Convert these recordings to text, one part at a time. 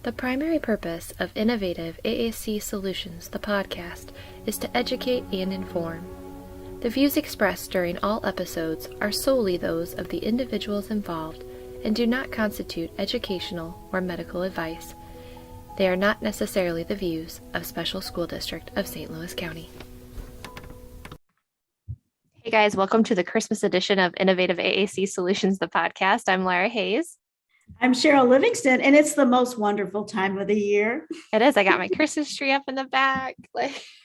The primary purpose of Innovative AAC Solutions, the podcast, is to educate and inform. The views expressed during all episodes are solely those of the individuals involved and do not constitute educational or medical advice. They are not necessarily the views of Special School District of St. Louis County. Hey guys, welcome to the Christmas edition of Innovative AAC Solutions, the podcast. I'm Lara Hayes. I'm Cheryl Livingston, and it's the most wonderful time of the year. It is. I got my Christmas tree up in the back.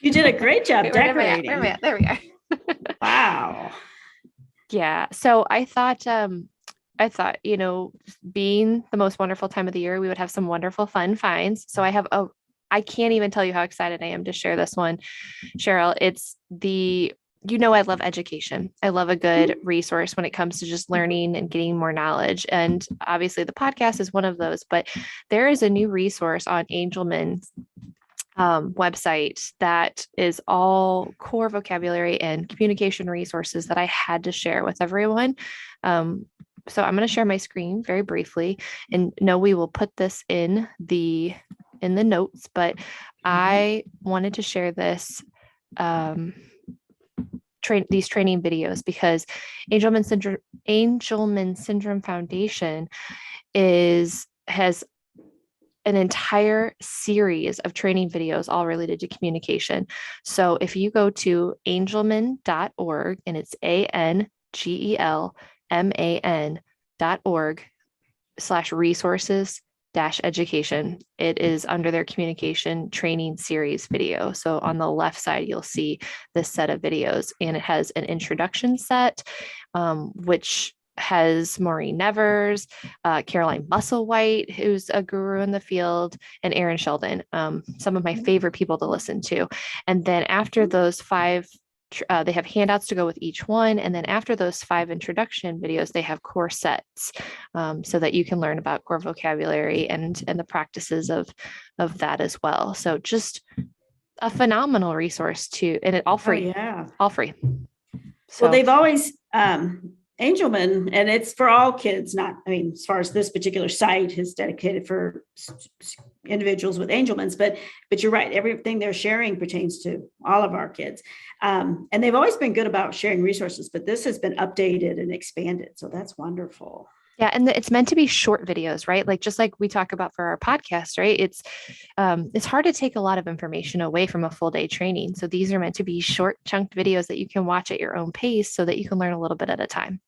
You did a great job decorating. Where am I at? There we are. Wow. Yeah. So I thought, being the most wonderful time of the year, we would have some wonderful fun finds. So I can't even tell you how excited I am to share this one, Cheryl. I love education. I love a good resource when it comes to just learning and getting more knowledge. And obviously the podcast is one of those, but there is a new resource on Angelman's website that is all core vocabulary and communication resources that I had to share with everyone. So I'm going to share my screen very briefly, and no, we will put this in the notes, but I wanted to share these training videos because Angelman Syndrome Foundation has an entire series of training videos all related to communication. So if you go to angelman.org, and it's angelman.org/resources-education, it is under their communication training series video. So on the left side, you'll see this set of videos, and it has an introduction set, which has Maureen Nevers, Caroline Musselwhite, who's a guru in the field, and Aaron Sheldon, some of my favorite people to listen to. And then after those five, they have handouts to go with each one. And then after those 5 introduction videos, they have core sets, so that you can learn about core vocabulary and the practices of that as well. So just a phenomenal resource and it all free. Oh, yeah. All free. So, well, they've always, Angelman, and it's for all kids, as far as this particular site is dedicated for individuals with Angelman's, but you're right, everything they're sharing pertains to all of our kids. And they've always been good about sharing resources, but this has been updated and expanded. So that's wonderful. Yeah. And it's meant to be short videos, right? Just like we talk about for our podcast, right? It's hard to take a lot of information away from a full day training. So these are meant to be short chunked videos that you can watch at your own pace so that you can learn a little bit at a time.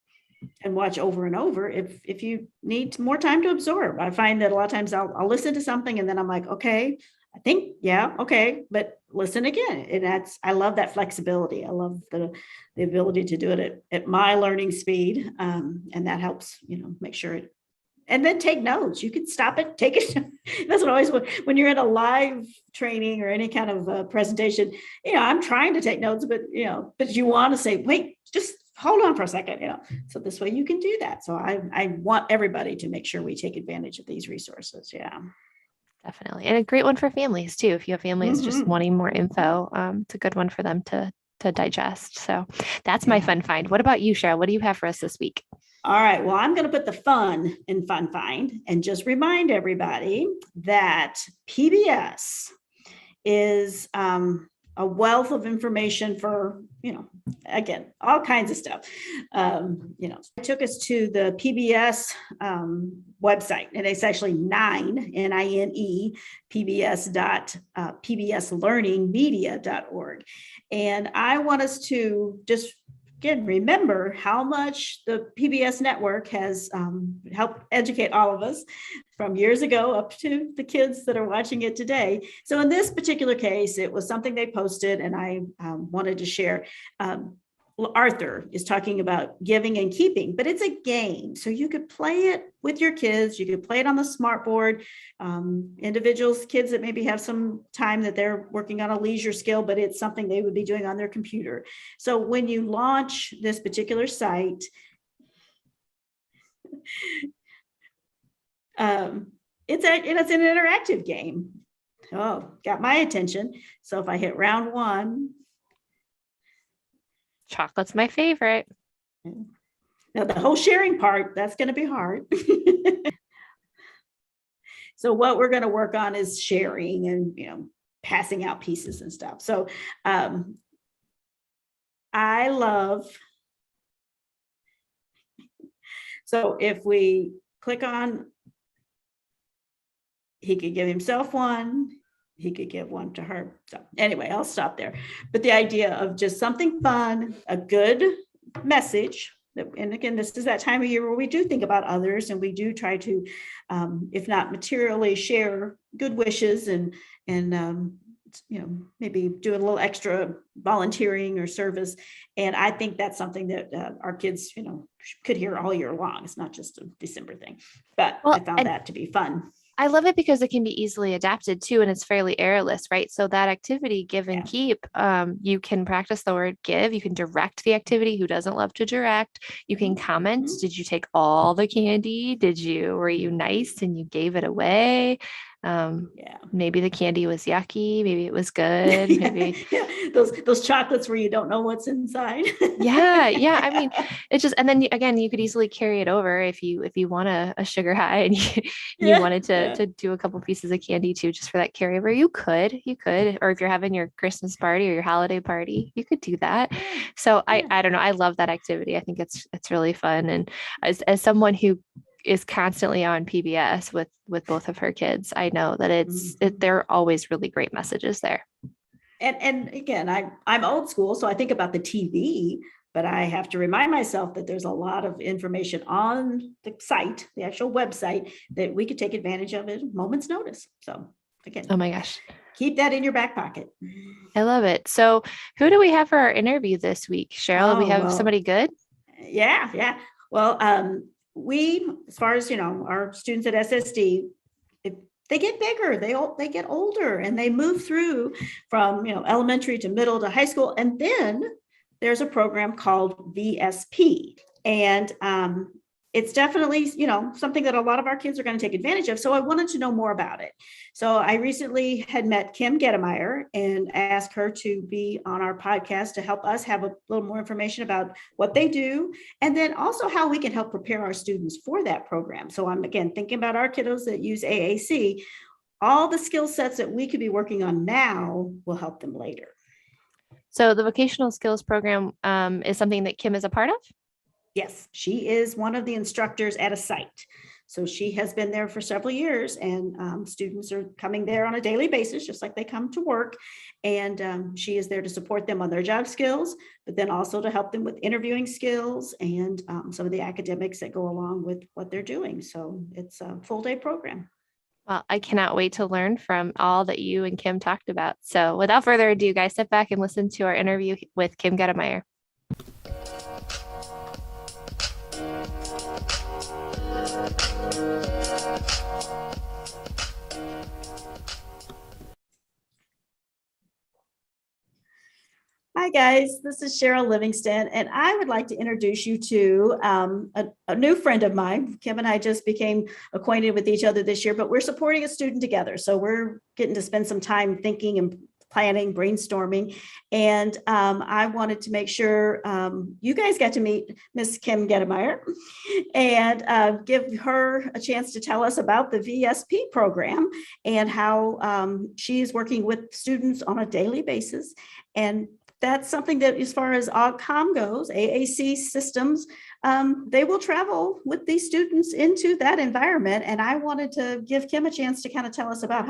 And watch over and over if you need more time to absorb. I find that a lot of times I'll listen to something and then I'm like, okay, I think, yeah, okay, but listen again. And I love that flexibility. I love the ability to do it at my learning speed. And that helps, make sure it, and then take notes. You can stop it, take it. That's what always, when you're in a live training or any kind of presentation, I'm trying to take notes, but you want to say, wait, just hold on for a second, so this way you can do that. So I want everybody to make sure we take advantage of these resources. Yeah. Definitely. And a great one for families too. If you have families just wanting more info, it's a good one for them to digest. So that's my fun find. What about you, Cheryl? What do you have for us this week? All right. Well, I'm going to put the fun in fun find and just remind everybody that PBS is a wealth of information for, again, all kinds of stuff. It took us to the PBS website, and it's actually NINE, pbslearningmedia.org. And I want us to just, again, remember how much the PBS network has helped educate all of us from years ago up to the kids that are watching it today. So in this particular case, it was something they posted, and I wanted to share. Arthur is talking about giving and keeping, but it's a game. So you could play it with your kids. You could play it on the smartboard. Individuals, kids that maybe have some time that they're working on a leisure skill, but it's something they would be doing on their computer. So when you launch this particular site, it's an interactive game. Oh, got my attention. So if I hit round 1, chocolate's my favorite. Now the whole sharing part, that's going to be hard. So what we're going to work on is sharing and, you know, passing out pieces and stuff. So I love, so if we click on, he could give himself one, he could give one to her. So anyway, I'll stop there. But the idea of just something fun, a good message. And again, this is that time of year where we do think about others, and we do try to, if not materially, share good wishes and you know, maybe do a little extra volunteering or service. And I think that's something that our kids, you know, could hear all year long. It's not just a December thing, but I found that to be fun. I love it because it can be easily adapted too, and it's fairly errorless, right? So that activity, give and keep, you can practice the word give, you can direct the activity. Who doesn't love to direct? You can comment. Did you take all the candy? Were you nice and you gave it away? Maybe the candy was yucky. Maybe it was good. Maybe those chocolates where you don't know what's inside. Yeah. I mean, it's just, and then again, you could easily carry it over if you want a sugar high and you wanted to do a couple pieces of candy too, just for that carryover. You could, or if you're having your Christmas party or your holiday party, you could do that. So I don't know. I love that activity. I think it's really fun. And as someone who is constantly on PBS with both of her kids, I know that they're always really great messages there. And again, I'm old school, so I think about the TV, but I have to remind myself that there's a lot of information on the site, the actual website, that we could take advantage of at a moment's notice. So again, oh my gosh, keep that in your back pocket. I love it. So who do we have for our interview this week, Cheryl? We have somebody good? Yeah. Well, we, as far as, you know, our students at SSD, they get bigger, they get older, and they move through from, you know, elementary to middle to high school. And then there's a program called VSP. And it's definitely, you know, something that a lot of our kids are going to take advantage of. So I wanted to know more about it. So I recently had met Kim Gettemeier and asked her to be on our podcast to help us have a little more information about what they do, and then also how we can help prepare our students for that program. So I'm, again, thinking about our kiddos that use AAC. All the skill sets that we could be working on now will help them later. So the Vocational Skills Program is something that Kim is a part of? Yes, she is one of the instructors at a site. So she has been there for several years, and students are coming there on a daily basis, just like they come to work. And she is there to support them on their job skills, but then also to help them with interviewing skills and some of the academics that go along with what they're doing. So it's a full day program. Well, I cannot wait to learn from all that you and Kim talked about. So without further ado, guys, sit back and listen to our interview with Kim Gettemeier. Hi guys, this is Cheryl Livingston, and I would like to introduce you to a new friend of mine. Kim and I just became acquainted with each other this year, but we're supporting a student together. So we're getting to spend some time thinking and planning, brainstorming. And I wanted to make sure you guys got to meet Miss Kim Gettemeier and give her a chance to tell us about the VSP program and how she is working with students on a daily basis. And that's something that, as far as AAC goes, AAC systems, they will travel with these students into that environment. And I wanted to give Kim a chance to kind of tell us about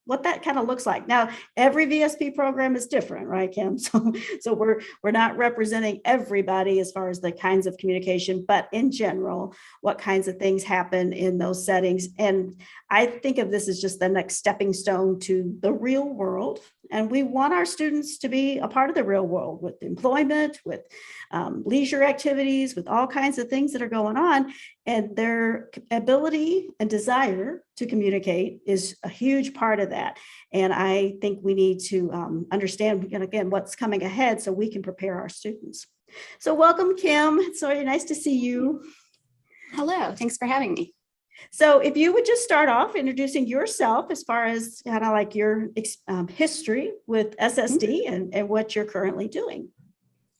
what that kind of looks like. Now, every VSP program is different, right, Kim? So we're not representing everybody as far as the kinds of communication, but in general, what kinds of things happen in those settings. And I think of this as just the next stepping stone to the real world. And we want our students to be a part of the real world with employment, with leisure activities, with all kinds of things that are going on. And their ability and desire to communicate is a huge part of that. And I think we need to understand, again, what's coming ahead so we can prepare our students. So welcome, Kim. It's so nice to see you. Hello, thanks for having me. So if you would just start off introducing yourself as far as kind of like your history with SSD and what you're currently doing.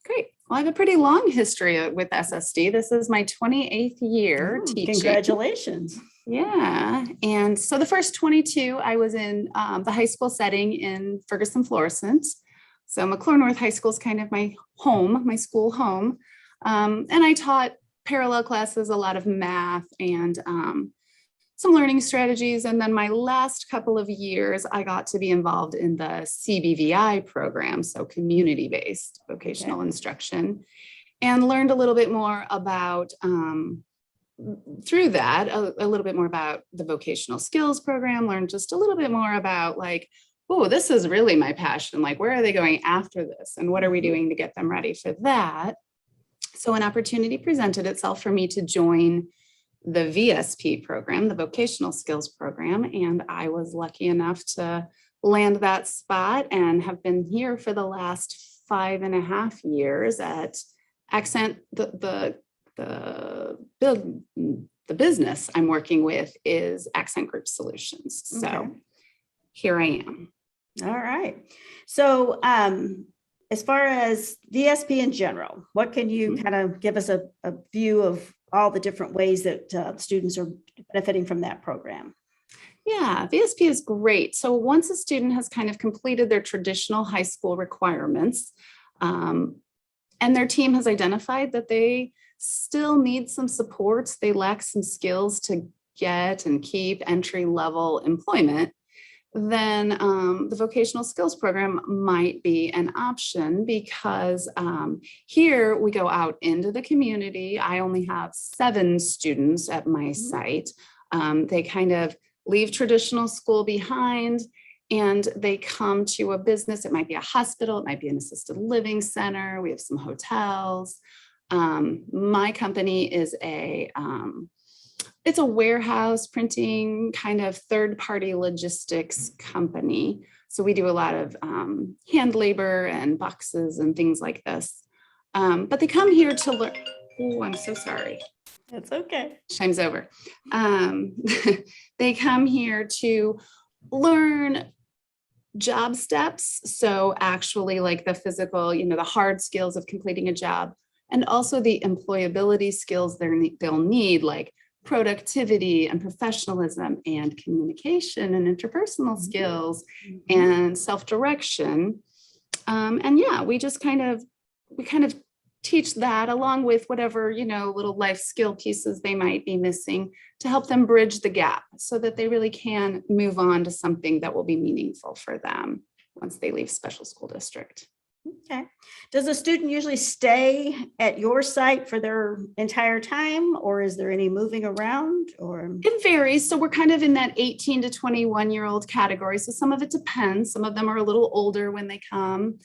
Great. Well, I have a pretty long history with SSD. This is my 28th year teaching. Congratulations. Yeah. And so the first 22, I was in the high school setting in Ferguson Florissant. So McCluer North High School is kind of my home, my school home. And I taught parallel classes, a lot of math and some learning strategies. And then my last couple of years, I got to be involved in the CBVI program, so community-based vocational instruction, and learned a little bit more about, through that, a little bit more about the Vocational Skills Program, learned just a little bit more about like, oh, this is really my passion. Like, where are they going after this? And what are we doing to get them ready for that? So an opportunity presented itself for me to join the VSP program, the Vocational Skills Program. And I was lucky enough to land that spot and have been here for the last 5.5 years at Accent. The business I'm working with is Accent Group Solutions. So here I am. All right. So as far as VSP in general, what can you kind of give us a view of all the different ways that students are benefiting from that program? Yeah, VSP is great. So once a student has kind of completed their traditional high school requirements, and their team has identified that they still need some supports, they lack some skills to get and keep entry-level employment, then the Vocational Skills Program might be an option, because here we go out into the community. I only have 7 students at my site. They kind of leave traditional school behind and they come to a business. It might be a hospital, it might be an assisted living center. We have some hotels. My company is it's a warehouse printing kind of third-party logistics company. So we do a lot of hand labor and boxes and things like this. But they come here to learn. Oh, I'm so sorry. That's okay. Time's over. They come here to learn job steps. So actually like the physical, the hard skills of completing a job, and also the employability skills they'll need, like productivity and professionalism and communication and interpersonal skills and self-direction. And yeah, we kind of teach that along with whatever, little life skill pieces they might be missing to help them bridge the gap so that they really can move on to something that will be meaningful for them once they leave special school district. Okay. Does a student usually stay at your site for their entire time, or is there any moving around? Or it varies. So we're kind of in that 18 to 21-year-old category. So some of it depends. Some of them are a little older when they come.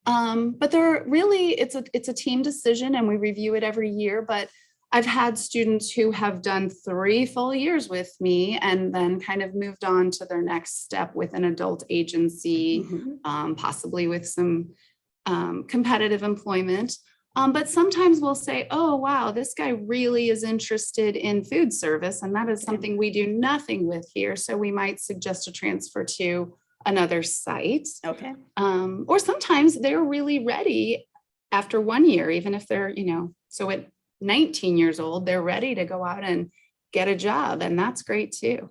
But they're really, it's a team decision and we review it every year. But I've had students who have done 3 full years with me and then kind of moved on to their next step with an adult agency, possibly with some competitive employment. But sometimes we'll say, oh, wow, this guy really is interested in food service. And that is something we do nothing with here. So we might suggest a transfer to another site. okay. Or sometimes they're really ready after 1 year, even if they're, so at 19 years old, they're ready to go out and get a job. And that's great too.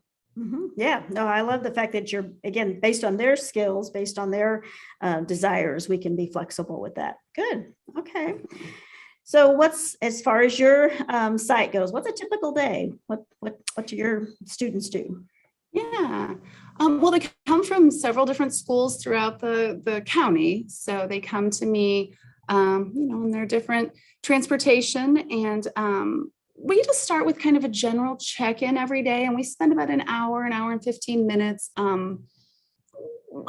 Yeah, no, I love the fact that you're, again, based on their skills, based on their desires, we can be flexible with that. Good. Okay. So as far as your site goes, what's a typical day? What do your students do? Yeah. Well, they come from several different schools throughout the county. So they come to me, in their different transportation, and we just start with kind of a general check-in every day, and we spend about an hour and 15 minutes, a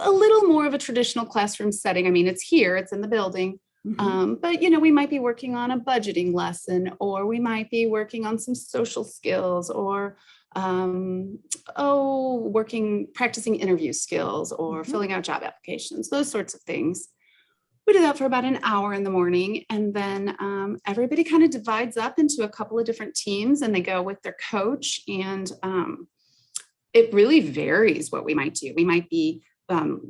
little more of a traditional classroom setting. I mean, it's here, it's in the building, but, we might be working on a budgeting lesson, or we might be working on some social skills, or practicing interview skills, or filling out job applications, those sorts of things. We do that for about an hour in the morning, and then everybody kind of divides up into a couple of different teams, and they go with their coach. And it really varies what we might do. We might be,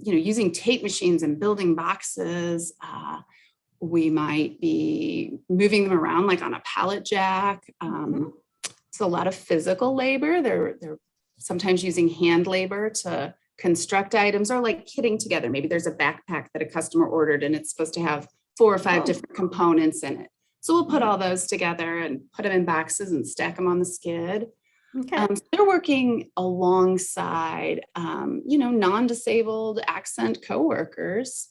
using tape machines and building boxes. We might be moving them around like on a pallet jack. It's a lot of physical labor. They're sometimes using hand labor to construct items, or like kitting together. Maybe there's a backpack that a customer ordered and it's supposed to have 4 or 5 different components in it. So we'll put all those together and put them in boxes and stack them on the skid. Okay. So they're working alongside, non-disabled accent coworkers,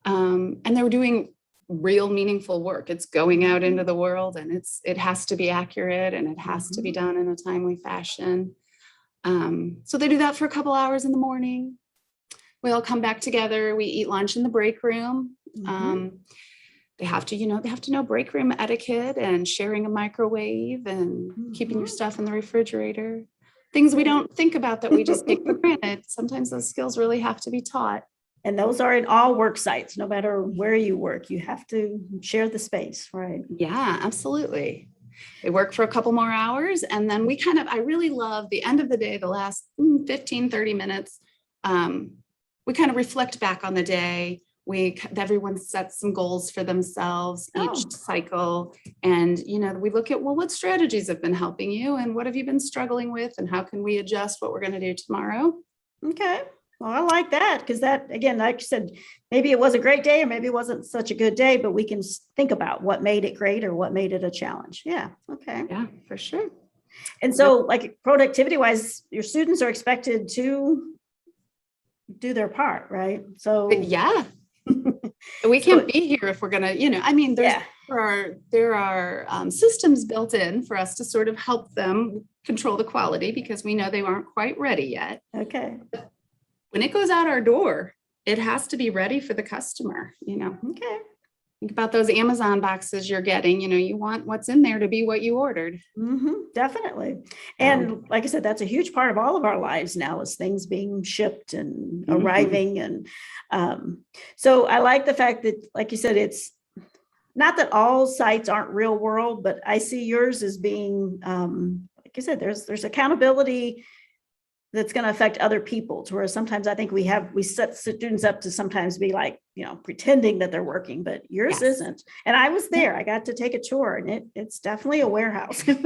and they're doing real meaningful work. It's going out into the world, and it has to be accurate, and it has to be done in a timely fashion. So they do that for a couple hours in the morning. We all come back together. We eat lunch in the break room. They have to know break room etiquette and sharing a microwave and keeping your stuff in the refrigerator. Things we don't think about that we just take for granted. Sometimes those skills really have to be taught. And those are in all work sites, no matter where you work, you have to share the space, right? Yeah, absolutely. They work for a couple more hours, and then I really love the end of the day, the last 15, 30 minutes. We kind of reflect back on the day. Everyone sets some goals for themselves each cycle. And, we look at, what strategies have been helping you and what have you been struggling with and how can we adjust what we're going to do tomorrow? Okay. Well, I like that because that, again, like you said, maybe it was a great day or maybe it wasn't such a good day, but we can think about what made it great or what made it a challenge. Yeah. Okay. Yeah, for sure. And so like productivity wise, your students are expected to do their part, right? So yeah. We can't be here if we're going to, there are systems built in for us to sort of help them control the quality because we know they aren't quite ready yet. Okay. When it goes out our door, it has to be ready for the customer, Okay. Think about those Amazon boxes you're getting, you want what's in there to be what you ordered. Definitely. And like I said, that's a huge part of all of our lives now is things being shipped and arriving. And so I like the fact that, like you said, it's not that all sites aren't real world, but I see yours as being, like I said, there's accountability that's going to affect other people to where sometimes I think we set students up to sometimes be like, pretending that they're working, but yours isn't. And I was there, I got to take a tour and it's definitely a warehouse. It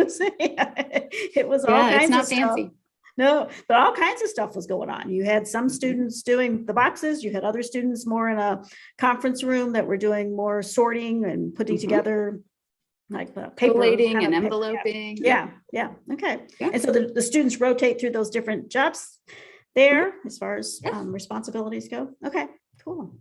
was all kinds it's not of stuff. fancy. No, but all kinds of stuff was going on. You had some students doing the boxes, you had other students more in a conference room that were doing more sorting and putting together like paper collating and enveloping. Yeah. Okay. Yeah. And so the students rotate through those different jobs there as far as responsibilities go. Okay, cool.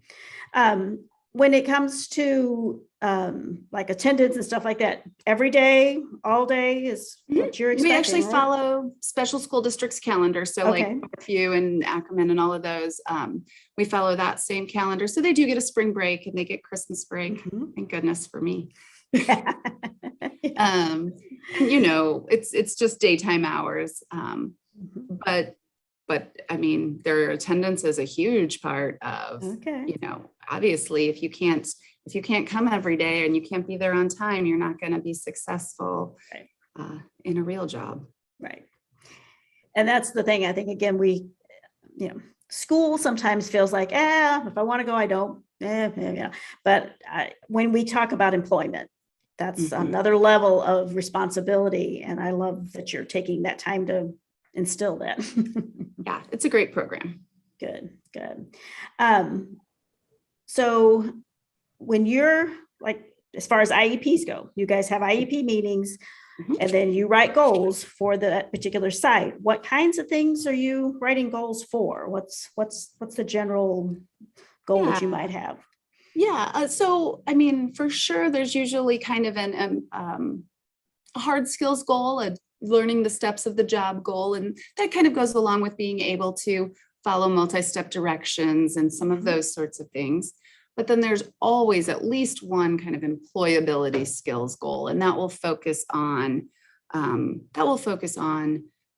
When it comes to like attendance and stuff like that, every day, all day is what you're expecting. We actually right? follow special school districts calendar. So like Northview and Ackerman and all of those, we follow that same calendar. So they do get a spring break and they get Christmas break. Thank goodness for me. And it's just daytime hours. But I mean, their attendance is a huge part of, obviously if you can't come every day and you can't be there on time, you're not going to be successful in a real job. Right. And that's the thing. I think, again, school sometimes feels like, if I want to go, I don't. But when we talk about employment, that's another level of responsibility. And I love that you're taking that time to instill that. Yeah, it's a great program. Good. So when you're like, as far as IEPs go, you guys have IEP meetings and then you write goals for that particular site. What kinds of things are you writing goals for? What's the general goal that you might have? Yeah. So, I mean, for sure, there's usually kind of a hard skills goal, a learning the steps of the job goal. And that kind of goes along with being able to follow multi-step directions and some of those sorts of things. But then there's always at least one kind of employability skills goal, and that will focus on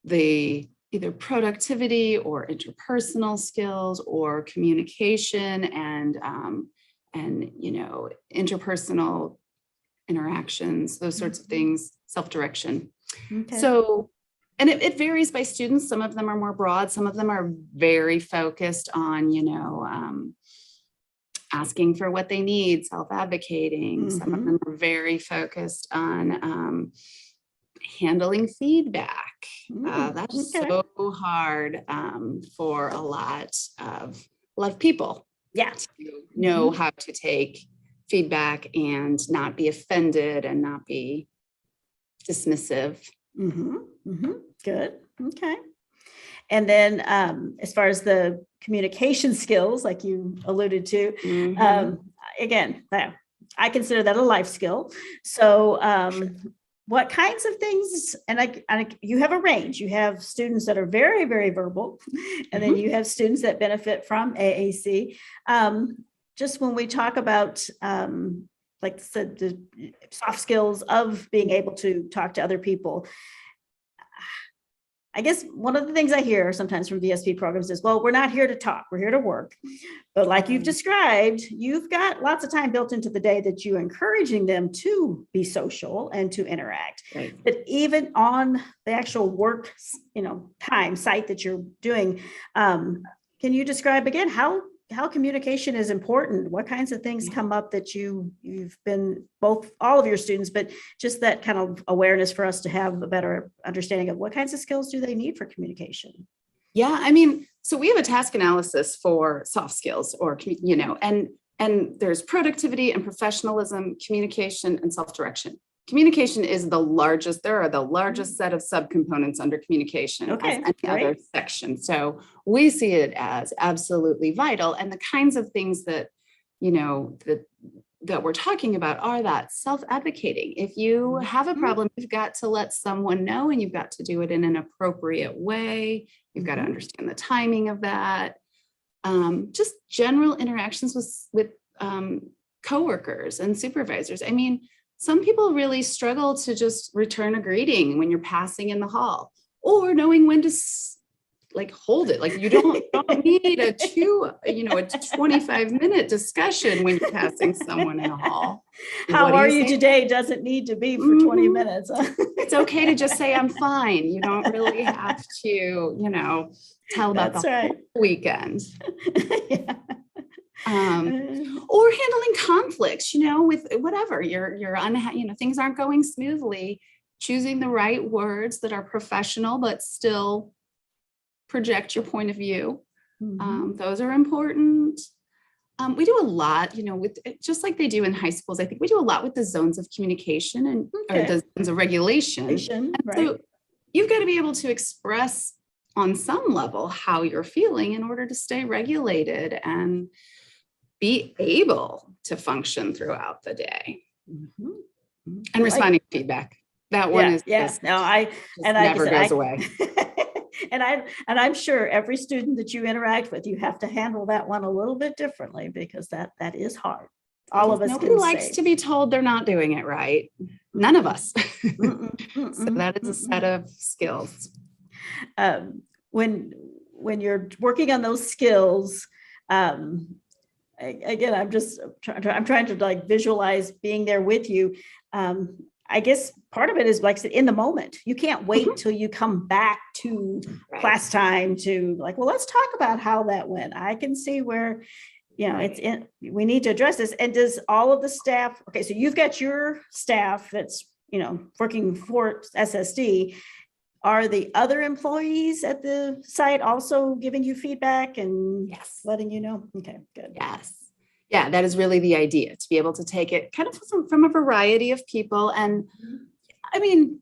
the either productivity or interpersonal skills or communication and interpersonal interactions, those sorts of things, self-direction. Okay. So, and it varies by students. Some of them are more broad. Some of them are very focused on, asking for what they need, self-advocating. Some of them are very focused on handling feedback. That's okay. so hard for a lot of people. Yeah. To know how to take feedback and not be offended and not be dismissive. Good. Okay. And then as far as the communication skills, like you alluded to, again, I consider that a life skill. So what kinds of things, and you have a range. You have students that are very, very verbal, and then you have students that benefit from AAC. Just when we talk about, like I said, the soft skills of being able to talk to other people, I guess one of the things I hear sometimes from VSP programs is, well, we're not here to talk, we're here to work. But like you've described, you've got lots of time built into the day that you're encouraging them to be social and to interact. Right. But even on the actual work, time site that you're doing, can you describe again how communication is important? What kinds of things come up that you've been, all of your students, but just that kind of awareness for us to have a better understanding of what kinds of skills do they need for communication? Yeah, I mean, so we have a task analysis for soft skills, or and there's productivity and professionalism, communication, and self-direction. Communication is the largest. There are the largest set of subcomponents under communication as any other section. So we see it as absolutely vital. And the kinds of things that, that we're talking about are that self-advocating. If you have a problem, you've got to let someone know, and you've got to do it in an appropriate way. You've got to understand the timing of that. Just general interactions with coworkers and supervisors. I mean, some people really struggle to just return a greeting when you're passing in the hall, or knowing when to hold it. Like you don't need a 25-minute discussion when you're passing someone in a hall. How are you today doesn't need to be for 20 minutes. It's okay to just say, I'm fine. You don't really have to, tell about the whole weekend. Yeah. Or handling conflicts, with whatever things aren't going smoothly, choosing the right words that are professional, but still project your point of view. Those are important. We do a lot, with just like they do in high schools. I think we do a lot with the zones of communication or the zones of regulation. So you've got to be able to express on some level how you're feeling in order to stay regulated and be able to function throughout the day. And responding to feedback. That one is never goes away. And I'm sure every student that you interact with, you have to handle that one a little bit differently, because that is hard. All of us. Nobody likes to be told they're not doing it right. None of us. So that is a set of skills. When you're working on those skills, again, I'm trying to visualize being there with you. I guess part of it is in the moment. You can't wait till you come back to class time to let's talk about how that went. I can see where, we need to address this. And does all of the staff, so you've got your staff that's, working for SSD. Are the other employees at the site also giving you feedback and letting you know? Okay, good. Yes. Yeah, that is really the idea, to be able to take it kind of from a variety of people. And I mean,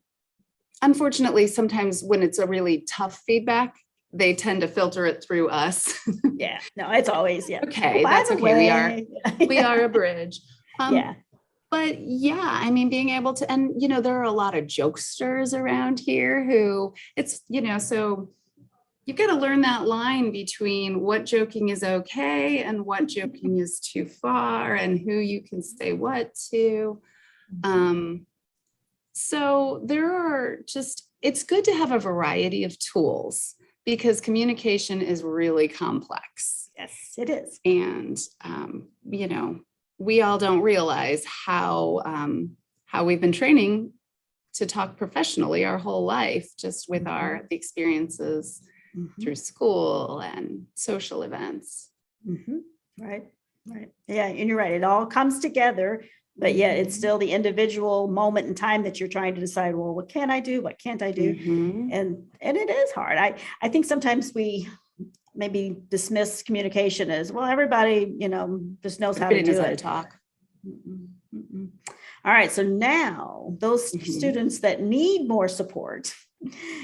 unfortunately, sometimes when it's a really tough feedback, they tend to filter it through us. Yeah, no, it's always, okay, that's okay. We are a bridge. But I mean, being able to, and, there are a lot of jokesters around here who so you've got to learn that line between what joking is okay and what joking is too far, and who you can say what to. So there are it's good to have a variety of tools, because communication is really complex. Yes, it is. And, we all don't realize how we've been training to talk professionally our whole life, just with the experiences through school and social events. Right. Yeah, and you're right. It all comes together But yeah, it's still the individual moment in time that you're trying to decide, well, what can I do? What can't I do? And it is hard. I think sometimes we maybe dismiss communication as, well, everybody, just knows how to do it. Talk. All right. So now those students that need more support,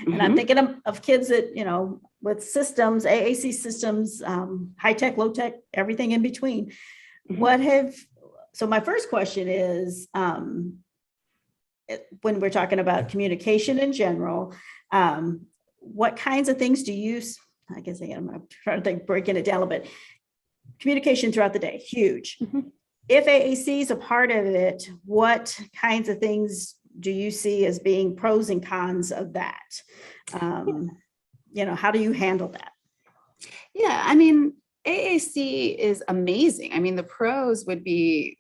and I'm thinking of kids that, with systems, AAC systems, high tech, low tech, everything in between. So my first question is, when we're talking about communication in general, what kinds of things do you, I guess I'm trying to think, breaking it down a bit. Communication throughout the day, huge. If AAC is a part of it, what kinds of things do you see as being pros and cons of that? How do you handle that? Yeah, I mean, AAC is amazing. I mean, the pros would be,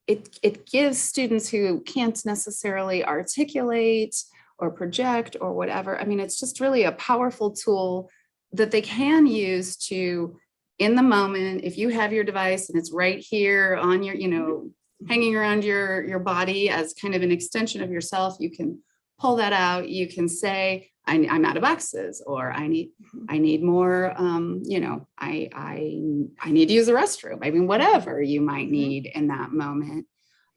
it gives students who can't necessarily articulate or project or whatever. I mean, it's just really a powerful tool that they can use to, in the moment, if you have your device and it's right here on your, hanging around your body as kind of an extension of yourself, you can pull that out. You can say, I'm out of boxes, or I need more, I need to use the restroom. I mean, whatever you might need in that moment.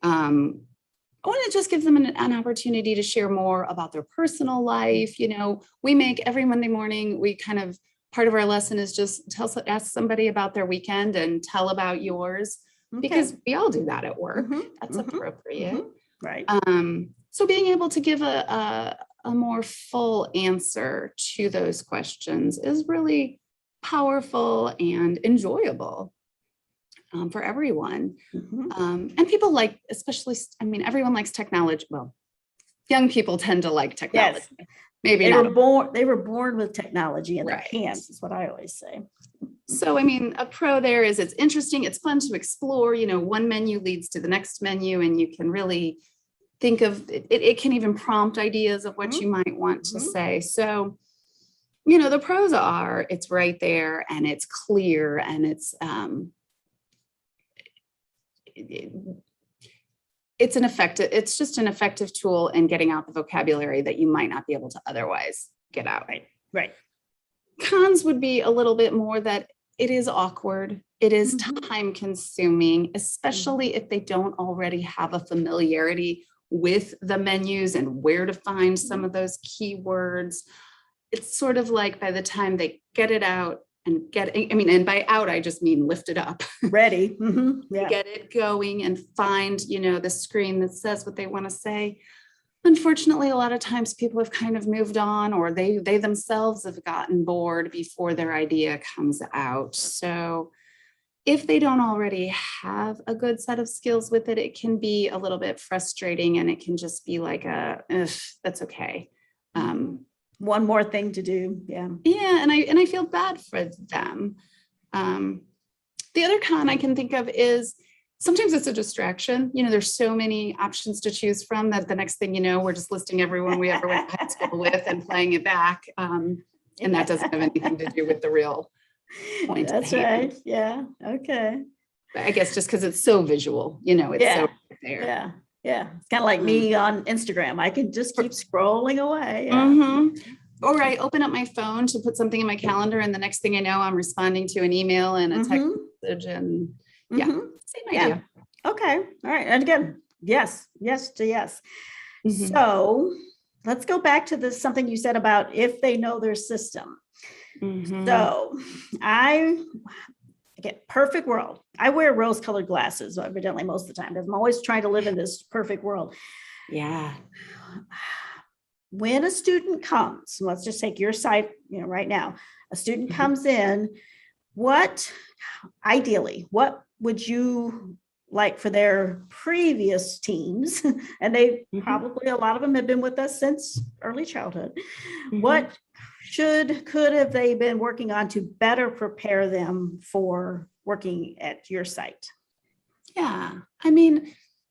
I want to just give them an opportunity to share more about their personal life. We make every Monday morning, part of our lesson is just ask somebody about their weekend and tell about yours, because we all do that at work. That's appropriate. Right. So being able to give a more full answer to those questions is really powerful and enjoyable for everyone. And people especially, everyone likes technology. Well, young people tend to like technology. Yes. Maybe they not. They were born with technology in their hands, is what I always say. So, a pro there is it's interesting. It's fun to explore, one menu leads to the next menu, and you can really think of it. It can even prompt ideas of what you might want to say. So, the pros are it's right there and it's clear and it's just an effective tool in getting out the vocabulary that you might not be able to otherwise get out. Right. Cons would be a little bit more that it is awkward. It is time consuming, especially if they don't already have a familiarity with the menus and where to find some of those keywords. It's sort of like by the time they get it out and and by out, I just mean lift it up. Ready. Yeah. Get it going and find, the screen that says what they want to say. Unfortunately, a lot of times people have kind of moved on, or they themselves have gotten bored before their idea comes out. So if they don't already have a good set of skills with it, it can be a little bit frustrating, and it can just be like that's okay. One more thing to do. Yeah. And I feel bad for them. The other con I can think of is sometimes it's a distraction. There's so many options to choose from that the next thing you know, we're just listing everyone we ever went to high school with and playing it back. And that doesn't have anything to do with the real point. That's right. Yeah. Okay. I guess just because it's so visual, it's so there. Yeah. It's kind of like me on Instagram. I can just keep scrolling away. Or I open up my phone to put something in my calendar, and the next thing I know, I'm responding to an email and a text message, and same idea. Okay. All right. And again, yes to yes. So let's go back to something you said about if they know their system. So again, perfect world. I wear rose-colored glasses, evidently most of the time, because I'm always trying to live in this perfect world. Yeah. When a student comes, let's just take your side, right now, a student comes in, ideally, what would you like for their previous teams? And they probably, a lot of them have been with us since early childhood. What could have they been working on to better prepare them for working at your site? Yeah.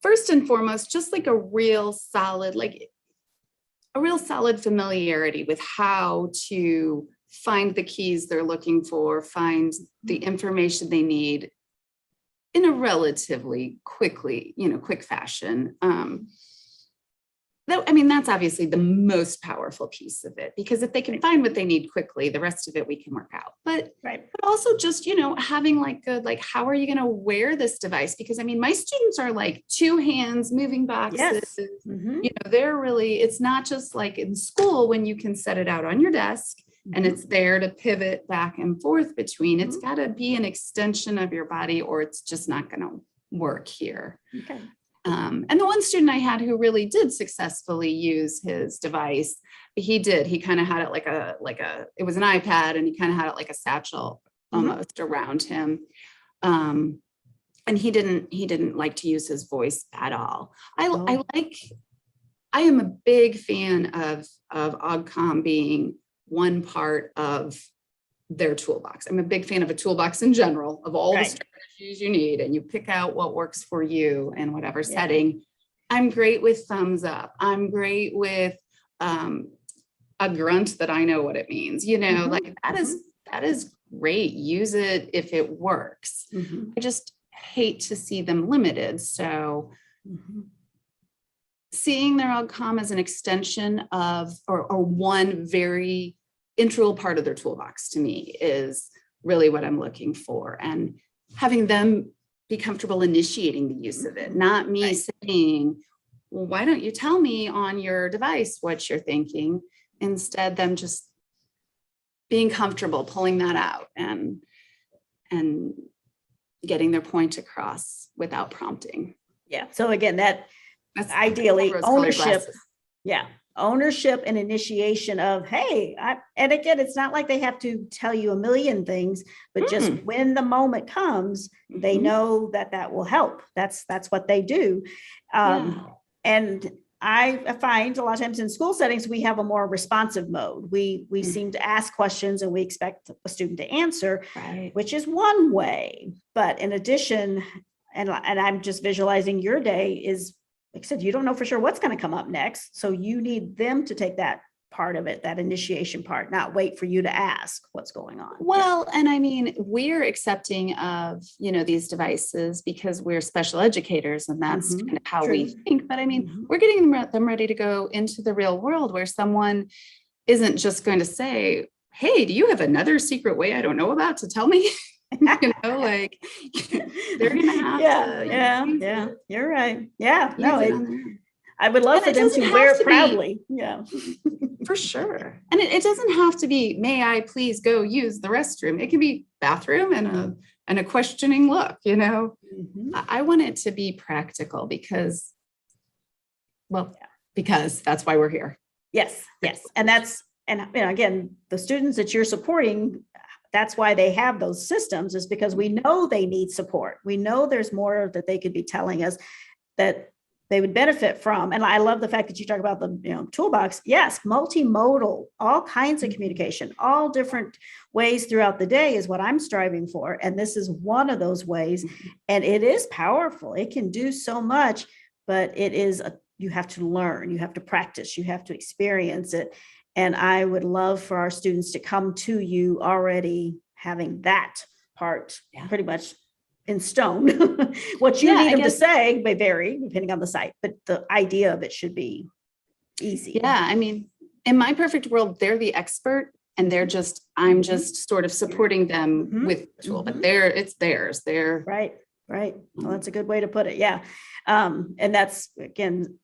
First and foremost, just like a real solid familiarity with how to find the keys they're looking for, find the information they need, in a relatively quick fashion. That's obviously the most powerful piece of it, because if they can find what they need quickly, the rest of it we can work out. But also just, having how are you going to wear this device? Because my students are like 2 hands moving boxes. Yes. Mm-hmm. They're really, it's not just like in school when you can set it out on your desk and it's there to pivot back and forth between. It's got to be an extension of your body, or it's just not going to work here. Okay. And the one student I had who really did successfully use his device, he kind of had it it was an iPad, and he kind of had it like a satchel almost around him. And he didn't like to use his voice at all. I am a big fan of OGCOM being one part of their toolbox. I'm a big fan of a toolbox in general, of all the strategies you need, and you pick out what works for you in whatever setting. I'm great with thumbs up. I'm great with a grunt that I know what it means. That is great. Use it if it works. I just hate to see them limited. So seeing their OGCOM as an extension of, or one very integral part of their toolbox, to me, is really what I'm looking for. And having them be comfortable initiating the use of it, not me saying, well, why don't you tell me on your device what you're thinking? Instead, them just being comfortable pulling that out and getting their point across without prompting. Yeah. So again, that's ideally ownership. Yeah. Ownership and initiation of, hey, and again, it's not like they have to tell you a million things, but just when the moment comes, they know that will help. That's what they do. And I find a lot of times in school settings, we have a more responsive mode. We seem to ask questions and we expect a student to answer, which is one way. But in addition, and I'm just visualizing your day is, like I said, you don't know for sure what's going to come up next. So you need them to take that part of it, that initiation part, not wait for you to ask what's going on. Well, and we're accepting of, these devices because we're special educators, and that's kind of how we think. But we're getting them ready to go into the real world where someone isn't just going to say, hey, do you have another secret way I don't know about to tell me? They're gonna have to. You're right. Yeah, no, I would love for them to wear it proudly. Yeah, for sure. And it doesn't have to be, may I please go use the restroom? It can be bathroom and a questioning look. I want it to be practical because that's why we're here. Yes, and again, the students that you're supporting, that's why they have those systems, is because we know they need support. We know there's more that they could be telling us that they would benefit from. And I love the fact that you talk about the toolbox. Yes, multimodal, all kinds of communication, all different ways throughout the day is what I'm striving for. And this is one of those ways. And it is powerful. It can do so much, but you have to learn, you have to practice, you have to experience it. And I would love for our students to come to you already having that part pretty much in stone. What you need them to say may vary depending on the site, but the idea of it should be easy. Yeah. In my perfect world, they're the expert and I'm just sort of supporting them with the tool, but it's theirs. They're right. Well, that's a good way to put it. Yeah. And that's, again,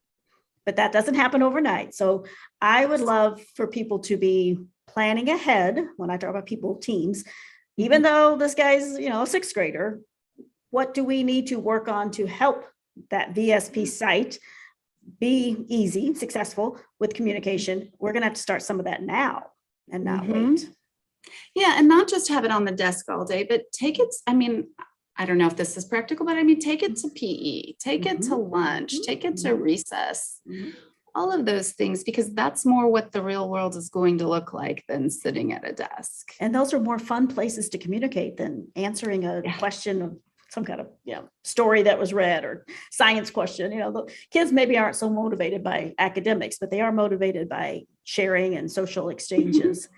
but that doesn't happen overnight. So I would love for people to be planning ahead when I talk about teams, even though this guy's, a sixth grader, what do we need to work on to help that VSP site be easy, successful with communication? We're going to have to start some of that now and not wait. Yeah. And not just have it on the desk all day, but take it. I don't know if this is practical, but take it to PE, take it to lunch, take it to recess, all of those things, because that's more what the real world is going to look like than sitting at a desk. And those are more fun places to communicate than answering a question of some kind of story that was read or science question. The kids maybe aren't so motivated by academics, but they are motivated by sharing and social exchanges.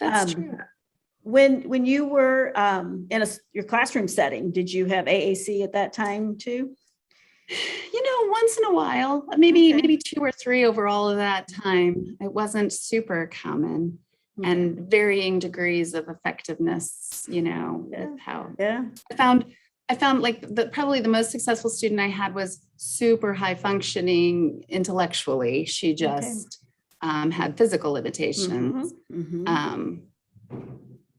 That's true. When you were in your classroom setting, did you have AAC at that time too? Once in a while, maybe 2 or 3 over all of that time. It wasn't super common, and varying degrees of effectiveness, with how I found like probably the most successful student I had was super high functioning intellectually. She just had physical limitations.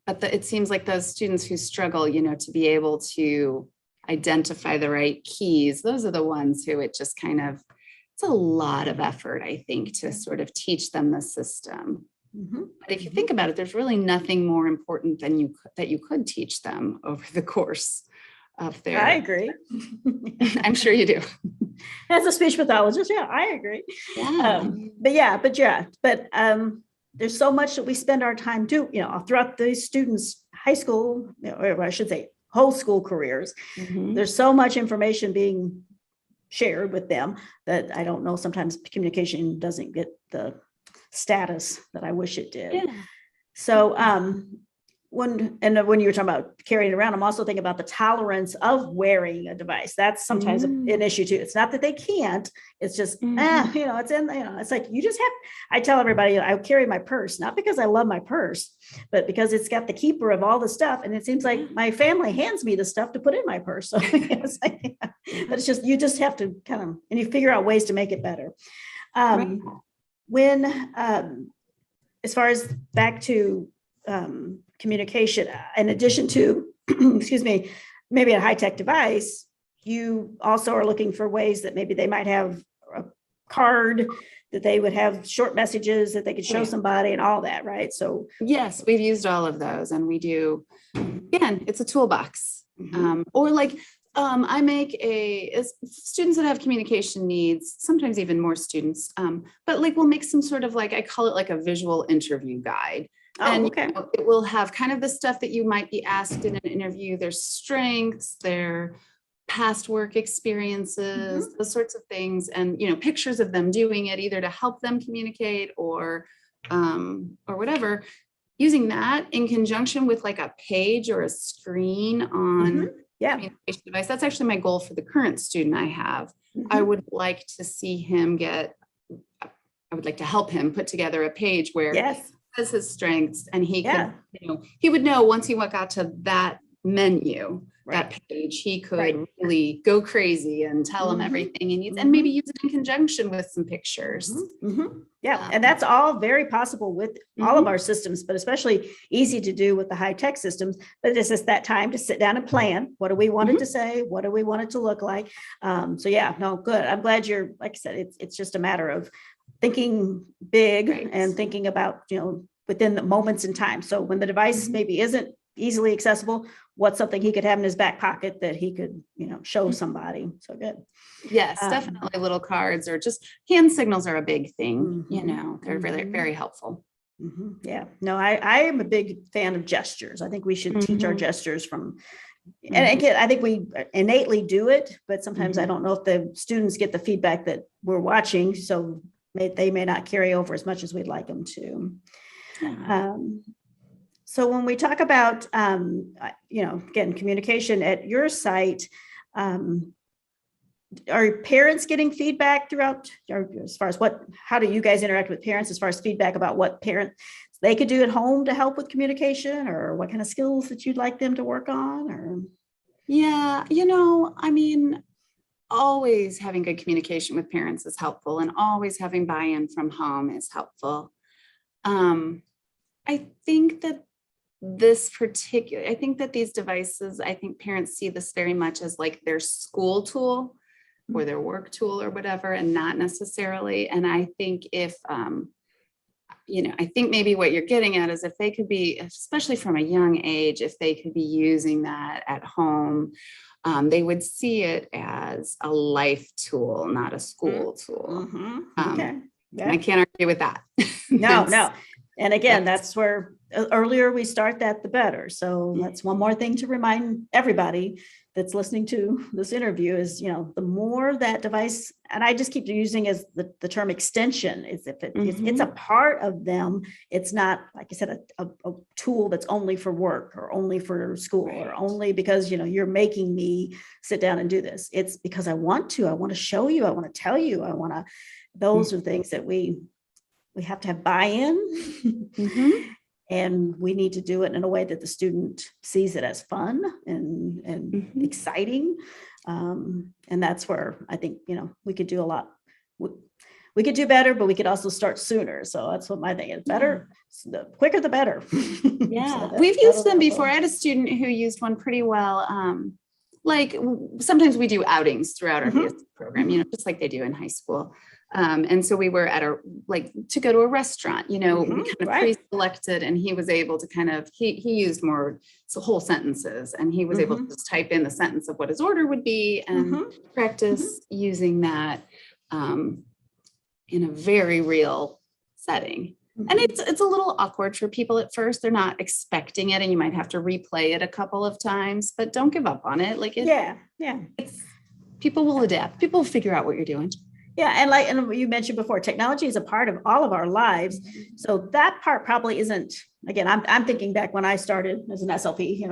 But it seems like those students who struggle, to be able to identify the right keys, those are the ones who it's a lot of effort, I think, to sort of teach them the system. But if you think about it, there's really nothing more important than that you could teach them over the course of their. I agree. I'm sure you do. As a speech pathologist, I agree. But there's so much that we spend our time throughout these students' high school, or I should say whole school careers. There's so much information being shared with them that I don't know, sometimes communication doesn't get the status that I wish it did. So when you were talking about carrying it around, I'm also thinking about the tolerance of wearing a device. That's sometimes an issue too. It's not that they can't, it's just, it's like, you just have, I tell everybody, I carry my purse, not because I love my purse, but because it's got the keeper of all the stuff. And it seems like my family hands me the stuff to put in my purse. So it's like, but it's just, you just have to and you figure out ways to make it better. When, as far as back to, communication, in addition to, maybe a high-tech device, you also are looking for ways that maybe they might have a card, that they would have short messages that they could show somebody and all that, right? So yes, we've used all of those, and we do, again, it's a toolbox. Or like, I make students that have communication needs, sometimes even more students, but like we'll make some sort of I call it like a visual interview guide. It will have kind of the stuff that you might be asked in an interview, their strengths, their past work experiences, those sorts of things, and pictures of them doing it, either to help them communicate or whatever. Using that in conjunction with like a page or a screen on communication device. That's actually my goal for the current student I have. I would like to see him I would like to help him put together a page where his strengths, and he could, he would know once he got to that menu, that page, he could really go crazy and tell him everything he needs, and maybe use it in conjunction with some pictures. And that's all very possible with all of our systems, but especially easy to do with the high-tech systems. But it's just that time to sit down and plan. What do we want it to say? What do we want it to look like? Good. I'm glad you're, like I said, it's just a matter of thinking big and thinking about, within the moments in time. So when the device maybe isn't easily accessible, what's something he could have in his back pocket that he could, show somebody. So good. Yes, definitely little cards, or just hand signals are a big thing. They're really very helpful. I am a big fan of gestures. I think we should teach our gestures from, and again, I think we innately do it, but sometimes I don't know if the students get the feedback that we're watching. So they may not carry over as much as we'd like them to. So when we talk about, again, communication at your site, are parents getting feedback throughout, or as far as how do you guys interact with parents as far as feedback about what parents they could do at home to help with communication, or what kind of skills that you'd like them to work on? Or always having good communication with parents is helpful, and always having buy-in from home is helpful. I think that these devices, I think parents see this very much as like their school tool or their work tool or whatever, and not necessarily. And I think I think maybe what you're getting at is if they could be, especially from a young age, if they could be using that at home, they would see it as a life tool, not a school tool. I can't argue with that. No. And again, that's where earlier we start that, the better. So that's one more thing to remind everybody. that's listening to this interview is, the more that device, and I just keep using as the term extension, is if it's a part of them, it's not, like I said, a tool that's only for work or only for school or only because, you're making me sit down and do this. It's because I want to show you, I want to tell you, those are things that we have to have buy-in. And we need to do it in a way that the student sees it as fun and exciting. And that's where I think, we could do a lot. We could do better, but we could also start sooner. So that's what my thing is. Better, the quicker, the better. Yeah, we've used them before. I had a student who used one pretty well. Like sometimes we do outings throughout our VSP program, just like they do in high school. And so we were at to go to a restaurant, we kind of pre-selected, and he was able to he used more whole sentences, and he was able to just type in the sentence of what his order would be and practice using that in a very real setting. And it's a little awkward for people at first. They're not expecting it, and you might have to replay it a couple of times, but don't give up on it. People will adapt. People will figure out what you're doing. Yeah. And you mentioned before, technology is a part of all of our lives. So that part probably isn't, again, I'm thinking back when I started as an SLP,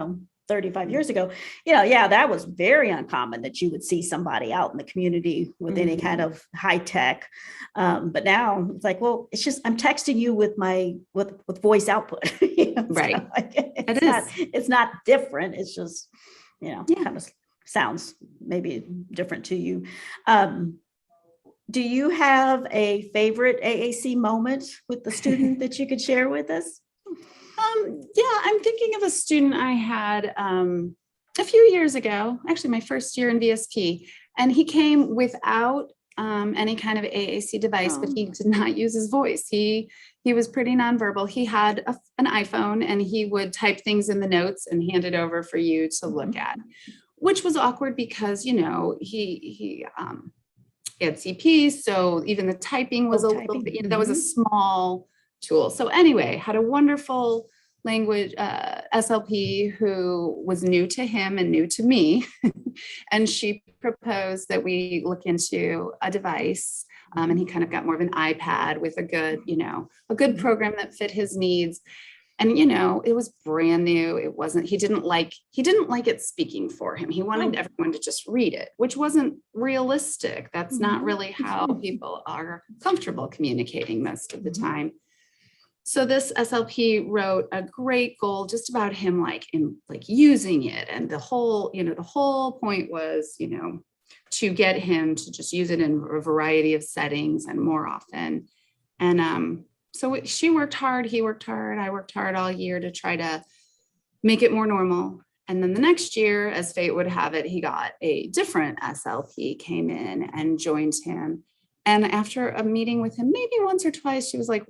35 years ago, that was very uncommon that you would see somebody out in the community with any kind of high tech. But now it's like, well, it's just, I'm texting you with voice output. Right. So it's not different. It's just, kind of sounds maybe different to you. Do you have a favorite AAC moment with the student that you could share with us? I'm thinking of a student I had a few years ago, actually my first year in VSP, and he came without any kind of AAC device, but he did not use his voice. He was pretty nonverbal. He had an iPhone, and he would type things in the notes and hand it over for you to look at, which was awkward because, he had CPs, so even the typing was little bit, that was a small tool. So anyway, had a wonderful language SLP who was new to him and new to me. And she proposed that we look into a device. And he kind of got more of an iPad with a good program that fit his needs. And, it was brand new. It wasn't, he didn't like it speaking for him. He wanted everyone to just read it, which wasn't realistic. That's not really how people are comfortable communicating most of the time. So this SLP wrote a great goal just about him, using it. And the whole point was, to get him to just use it in a variety of settings and more often. And, so she worked hard, he worked hard, I worked hard all year to try to make it more normal. And then the next year, as fate would have it, he got a different SLP, came in and joined him. And after a meeting with him, maybe once or twice, she was like,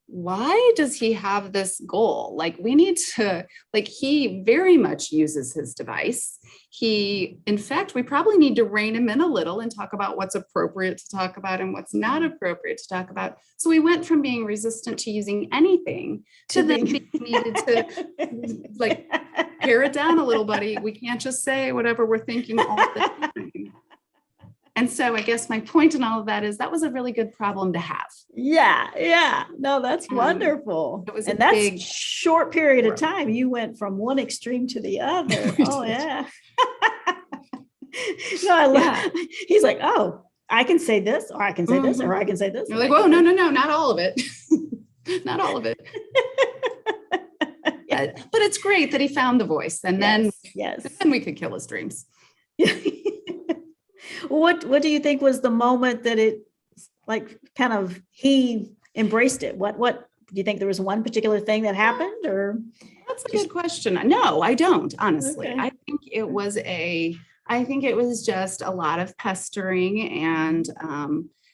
why does he have this goal? We need to, he very much uses his device. In fact, we probably need to rein him in a little and talk about what's appropriate to talk about and what's not appropriate to talk about. So we went from being resistant to using anything to then being needed to pare it down a little, buddy. We can't just say whatever we're thinking all the time. And so I guess my point in all of that is that was a really good problem to have. Yeah. No, that's wonderful. It was and that's a short period of time. You went from one extreme to the other. Oh, yeah. No, I love He's like, oh, I can say this, or I can say this, or I can say this. You're like, whoa, no, not all of it. Not all of it. Yeah, but it's great that he found the voice. And then we could kill his dreams. What do you think was the moment that it he embraced it? What do you think there was one particular thing that happened, or? That's a good question. No, I don't, honestly. Okay. I think it was just a lot of pestering and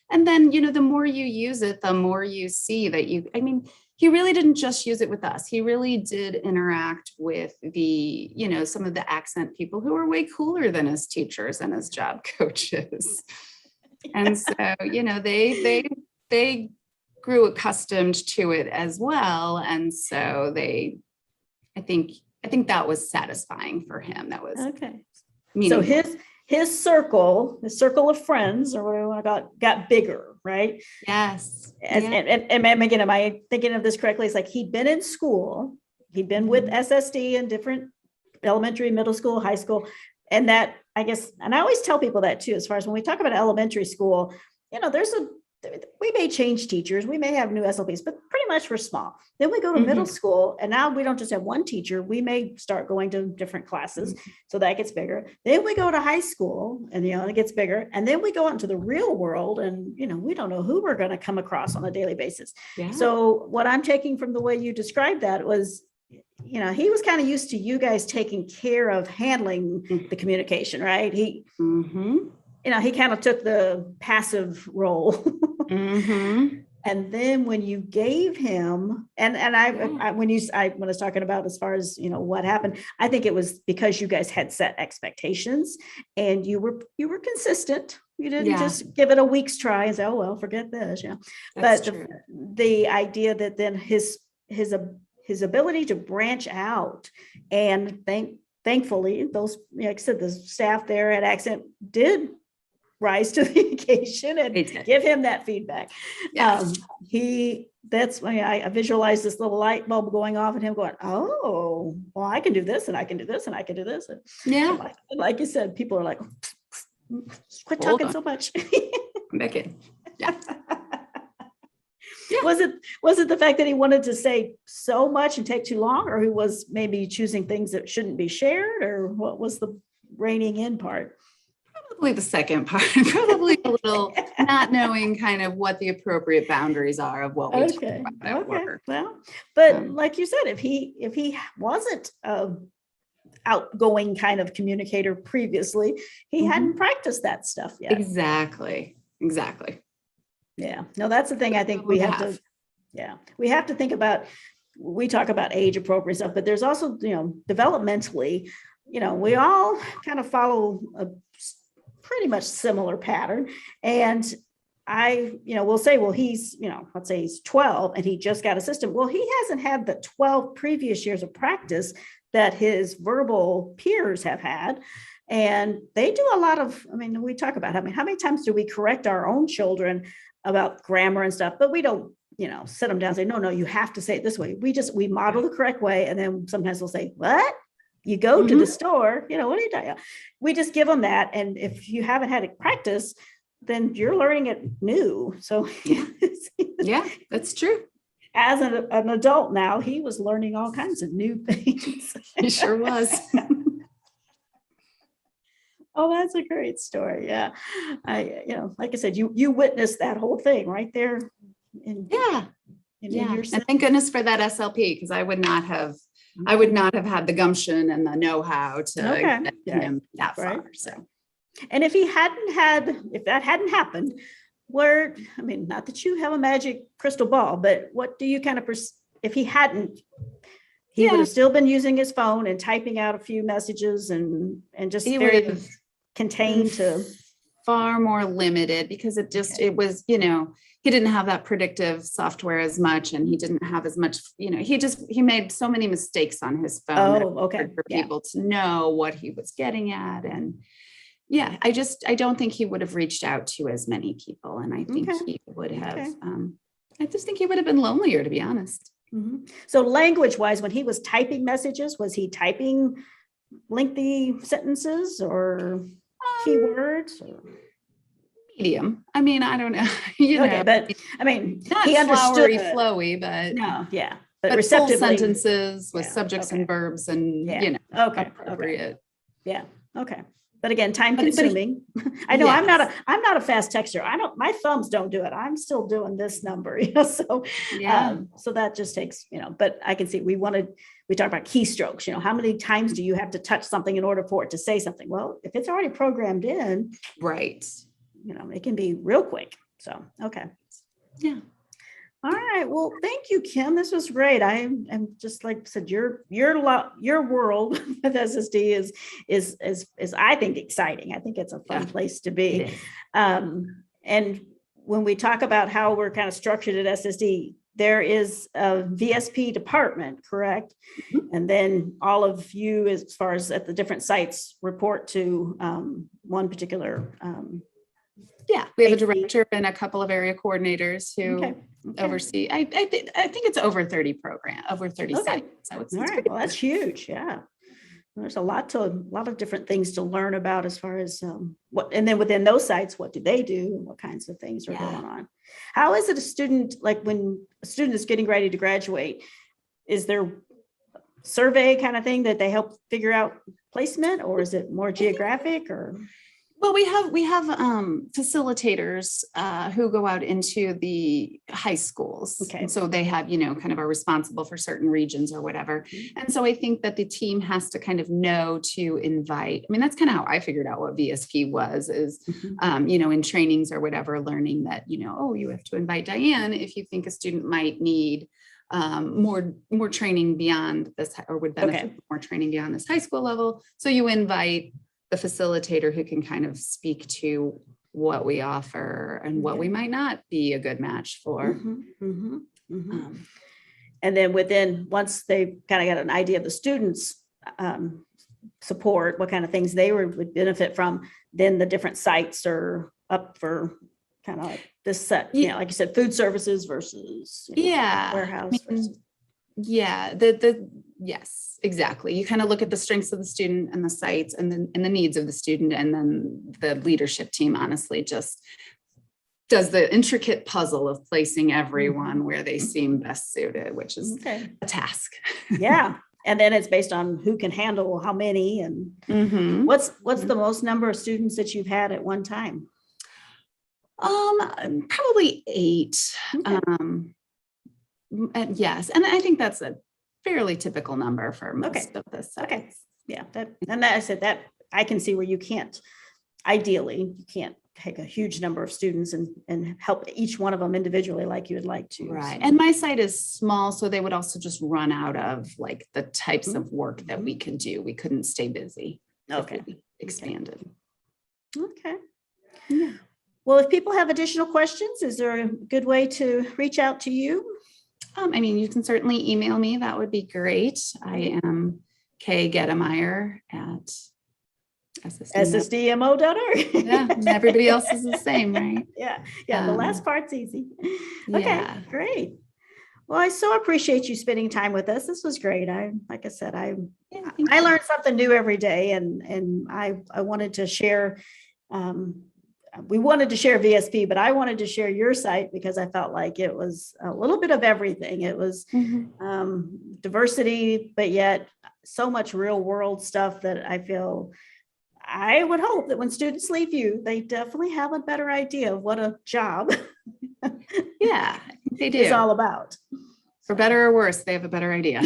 then, the more you use it, the more you see that he really didn't just use it with us. He really did interact with some of the accent people who are way cooler than his teachers and his job coaches. And so, they grew accustomed to it as well. And so I think that was satisfying for him. That was okay. So meaningful. his circle of friends, or whatever I want to call it, got bigger, right? Yes. And again, am I thinking of this correctly? It's like he'd been in school, he'd been with SSD in different elementary, middle school, high school, and that, I guess, and I always tell people that too, as far as when we talk about elementary school, we may change teachers, we may have new SLPs, but pretty much we're small. Then we go to middle school, and now we don't just have one teacher, we may start going to different classes, so that gets bigger. Then we go to high school, and it gets bigger, and then we go out into the real world, and we don't know who we're going to come across on a daily basis. Yeah. So what I'm taking from the way you described that was, he was kind of used to you guys taking care of handling the communication, right? He kind of took the passive role. And then when you gave him, when I was talking about as far as, what happened, I think it was because you guys had set expectations and you were consistent. You didn't just give it a week's try and say, oh, well, forget this. But the idea that then his ability to branch out, and thankfully those, like I said, the staff there at Accent did rise to the occasion and give him that feedback. That's why I visualized this little light bulb going off and him going, oh, well, I can do this and I can do this and I can do this. And like you said, people are like, quit talking so much. Back in. Yeah. Was it the fact that he wanted to say so much and take too long, or he was maybe choosing things that shouldn't be shared, or what was the reining in part? Probably the second part, probably a little not knowing kind of what the appropriate boundaries are of what we talk about at work. Well, but like you said, if he wasn't outgoing kind of communicator previously, he hadn't practiced that stuff yet. Exactly. Yeah, no, that's the thing I think we have to think about. We talk about age appropriate stuff, but there's also, developmentally, we all kind of follow a pretty much similar pattern. And we'll say, well, he's, let's say he's 12 and he just got a system. Well, he hasn't had the 12 previous years of practice that his verbal peers have had. And they do a lot of, we talk about, how many times do we correct our own children about grammar and stuff, but we don't, sit them down and say, no, you have to say it this way. We model the correct way. And then sometimes we'll say, what? You go to the store, what are you doing? We just give them that. And if you haven't had it practice, then you're learning it new. So yeah, that's true. As an adult now, he was learning all kinds of new things. He sure was. Oh, that's a great story. Yeah. Like I said, you witnessed that whole thing right there. In your and thank goodness for that SLP, because I would not have had the gumption and the know-how to get him that far. So, and if that hadn't happened, not that you have a magic crystal ball, but what do you kind of, if he hadn't, he would have still been using his phone and typing out a few messages and just very contained to far more limited, because it was, he didn't have that predictive software as much, and he didn't have as much, he made so many mistakes on his phone for people to know what he was getting at. And I don't think he would have reached out to as many people. And I think he would have, I just think he would have been lonelier, to be honest. So language wise, when he was typing messages, was he typing lengthy sentences or keywords? Or? Medium. I don't know. But not he understood flowy, but but full receptively sentences with subjects and verbs and appropriate. Yeah. Okay. But again, time consuming. I know I'm not a fast texter. My thumbs don't do it. I'm still doing this number, so that just takes, but I can see we talk about keystrokes, how many times do you have to touch something in order for it to say something? Well, if it's already programmed in, right. It can be real quick. So, okay. Yeah. All right. Well, thank you, Kim. This was great. I'm just like I said, your world with SSD is I think exciting. I think it's a fun place to be. And when we talk about how we're kind of structured at SSD, there is a VSP department, correct? And then all of you, as far as at the different sites, report to one particular. Yeah, we have a AC. director and a couple of area coordinators who Okay. oversee. I think it's over 30 Okay. sites. So it's All right. pretty Well, that's huge. Yeah. There's a lot of different things to learn about as far as and then within those sites, what do they do and what kinds of things are going on? How is it a student, like when a student is getting ready to graduate, is there survey kind of thing that they help figure out placement, or is it more geographic or? Well, we have facilitators who go out into the high schools. Okay. And so they have, kind of are responsible for certain regions or whatever. And so I think that the team has to kind of know to invite. I mean, that's kind of how I figured out what VSP was, is, in trainings or whatever, learning that, you have to invite Diane if you think a student might need more training beyond this, or would benefit from more training beyond this high school level. So you invite the facilitator who can kind of speak to what we offer and what we might not be a good match for. And then once they kind of got an idea of the students' support, what kind of things they would benefit from, then the different sites are up for kind of like this set, like you said, food services versus warehouse. Yes, exactly. You kind of look at the strengths of the student and the sites and the needs of the student, and then the leadership team honestly just does the intricate puzzle of placing everyone where they seem best suited, which is a task. Yeah. And then it's based on who can handle how many, and what's the most number of students that you've had at one time? Probably 8. And yes, and I think that's a fairly typical number for most of the sites. Okay. Yeah. I said that I can see where you can't take a huge number of students and help each one of them individually like you would like to. Right. So. And my site is small, so they would also just run out of like the types of work that we could do. We couldn't stay busy. Okay. If we expanded. Okay. Yeah. Well, if people have additional questions, is there a good way to reach out to you? You can certainly email me. That would be great. I am K Gettemeier at ssdmo.org. Yeah, everybody else is the same, right? Yeah. The last part's easy. Okay, Yeah. Great. Well, I so appreciate you spending time with us. This was great. Like I said, I learned something new every day, and I wanted to share. We wanted to share VSP, but I wanted to share your site because I felt like it was a little bit of everything. It was diversity, but yet so much real world stuff that I would hope that when students leave you, they definitely have a better idea of what a job they do. is all about. For better or worse, they have a better idea.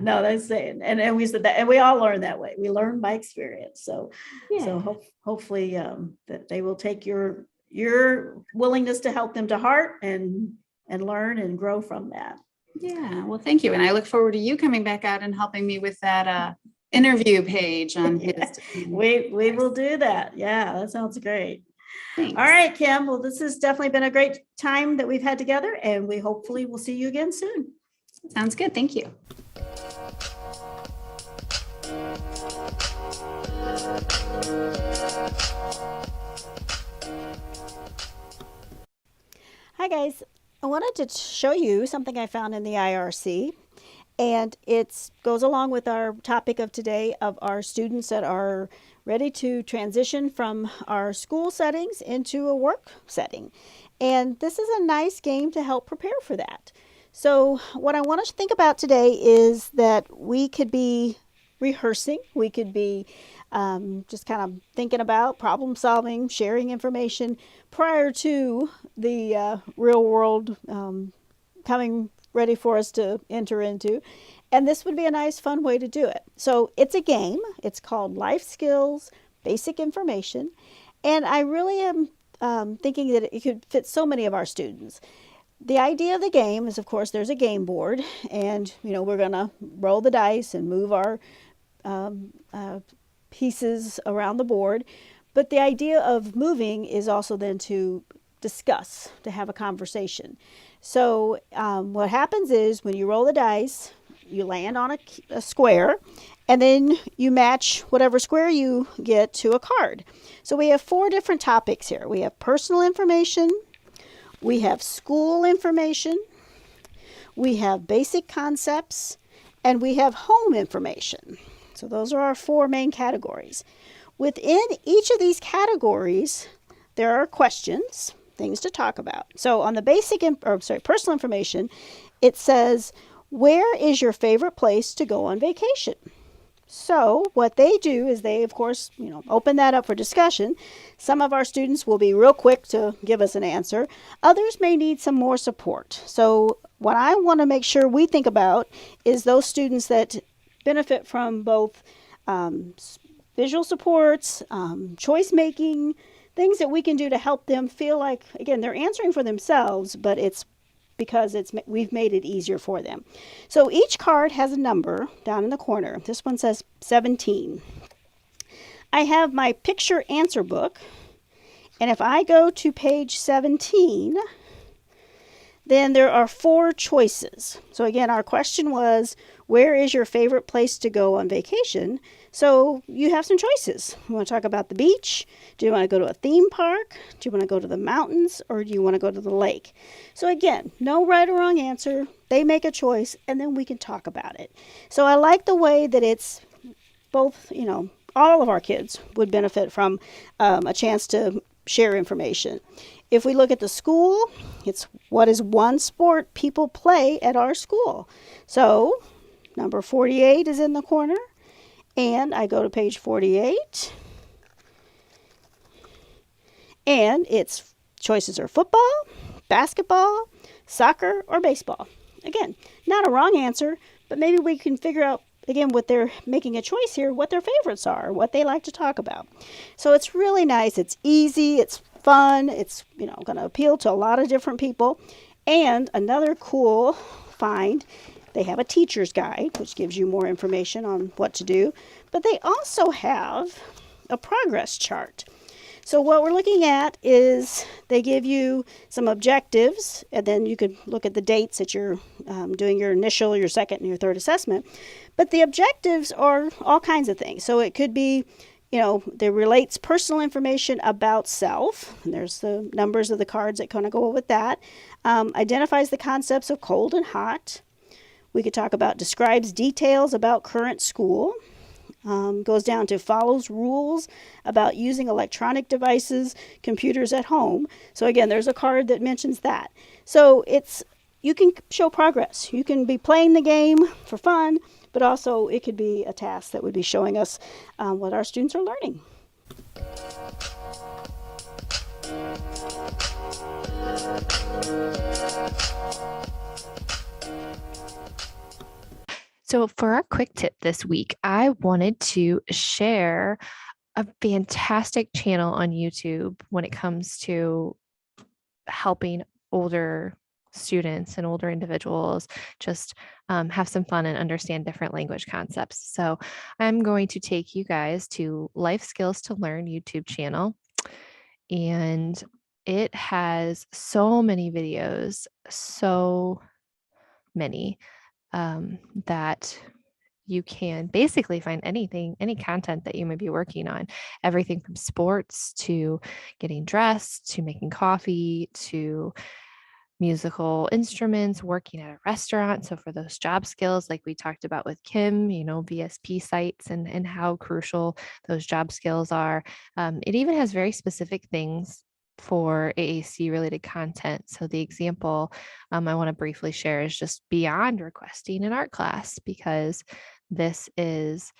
No, that's saying, and we said that, and we all learn that way. We learn by experience. So hopefully that they will take your willingness to help them to heart and learn and grow from that. Yeah, well, thank you, and I look forward to you coming back out and helping me with that interview page on his. We will do that. Yeah, that sounds great. Thanks. All right, Kim. Well, this has definitely been a great time that we've had together, and we hopefully will see you again soon. Sounds good. Thank you. Hi, guys. I wanted to show you something I found in the IRC, and it goes along with our topic of today of our students that are ready to transition from our school settings into a work setting. And this is a nice game to help prepare for that. So what I want us to think about today is that we could be rehearsing, we could be just kind of thinking about problem solving, sharing information prior to the real world coming ready for us to enter into. And this would be a nice, fun way to do it. So it's a game. It's called Life Skills Basic Information. And I really am thinking that it could fit so many of our students. The idea of the game is, of course, there's a game board, and we're going to roll the dice and move our pieces around the board. But the idea of moving is also then to discuss, to have a conversation. So what happens is when you roll the dice, you land on a square, and then you match whatever square you get to a card. So we have 4 different topics here. We have personal information, we have school information, we have basic concepts, and we have home information. So those are our 4 main categories. Within each of these categories, there are questions, things to talk about. So on the personal information, it says, where is your favorite place to go on vacation? So what they do is they, of course, open that up for discussion. Some of our students will be real quick to give us an answer. Others may need some more support. So what I want to make sure we think about is those students that benefit from both visual supports, choice making, things that we can do to help them feel like, again, they're answering for themselves, but it's because we've made it easier for them. So each card has a number down in the corner. This one says 17. I have my picture answer book, and if I go to page 17, then there are 4 choices. So again, our question was, where is your favorite place to go on vacation? So you have some choices. You want to talk about the beach? Do you want to go to a theme park? Do you want to go to the mountains? Or do you want to go to the lake? So again, no right or wrong answer. They make a choice, and then we can talk about it. So I like the way that it's both, all of our kids would benefit from a chance to share information. If we look at the school, it's what is one sport people play at our school. So number 48 is in the corner, and I go to page 48, and its choices are football, basketball, soccer, or baseball. Again, not a wrong answer, but maybe we can figure out, again, what they're making a choice here, what their favorites are, what they like to talk about. So it's really nice. It's easy. It's fun. It's, going to appeal to a lot of different people. And another cool find, they have a teacher's guide, which gives you more information on what to do. But they also have a progress chart. So what we're looking at is they give you some objectives, and then you could look at the dates that you're doing your initial, your second, and your third assessment. But the objectives are all kinds of things. So it could be, there relates personal information about self. And there's the numbers of the cards that kind of go with that. Identifies the concepts of cold and hot. We could talk about describes details about current school. Goes down to follows rules about using electronic devices, computers at home. So again, there's a card that mentions that. So you can show progress. You can be playing the game for fun, but also it could be a task that would be showing us what our students are learning. So for our quick tip this week, I wanted to share a fantastic channel on YouTube when it comes to helping older students and older individuals just have some fun and understand different language concepts. So I'm going to take you guys to Life Skills to Learn YouTube channel, and it has so many videos, so many that you can basically find anything, any content that you may be working on, everything from sports to getting dressed, to making coffee, to musical instruments, working at a restaurant. So for those job skills, like we talked about with Kim, VSP sites and how crucial those job skills are. It even has very specific things for AAC related content. So the example I want to briefly share is just beyond requesting an art class, because this is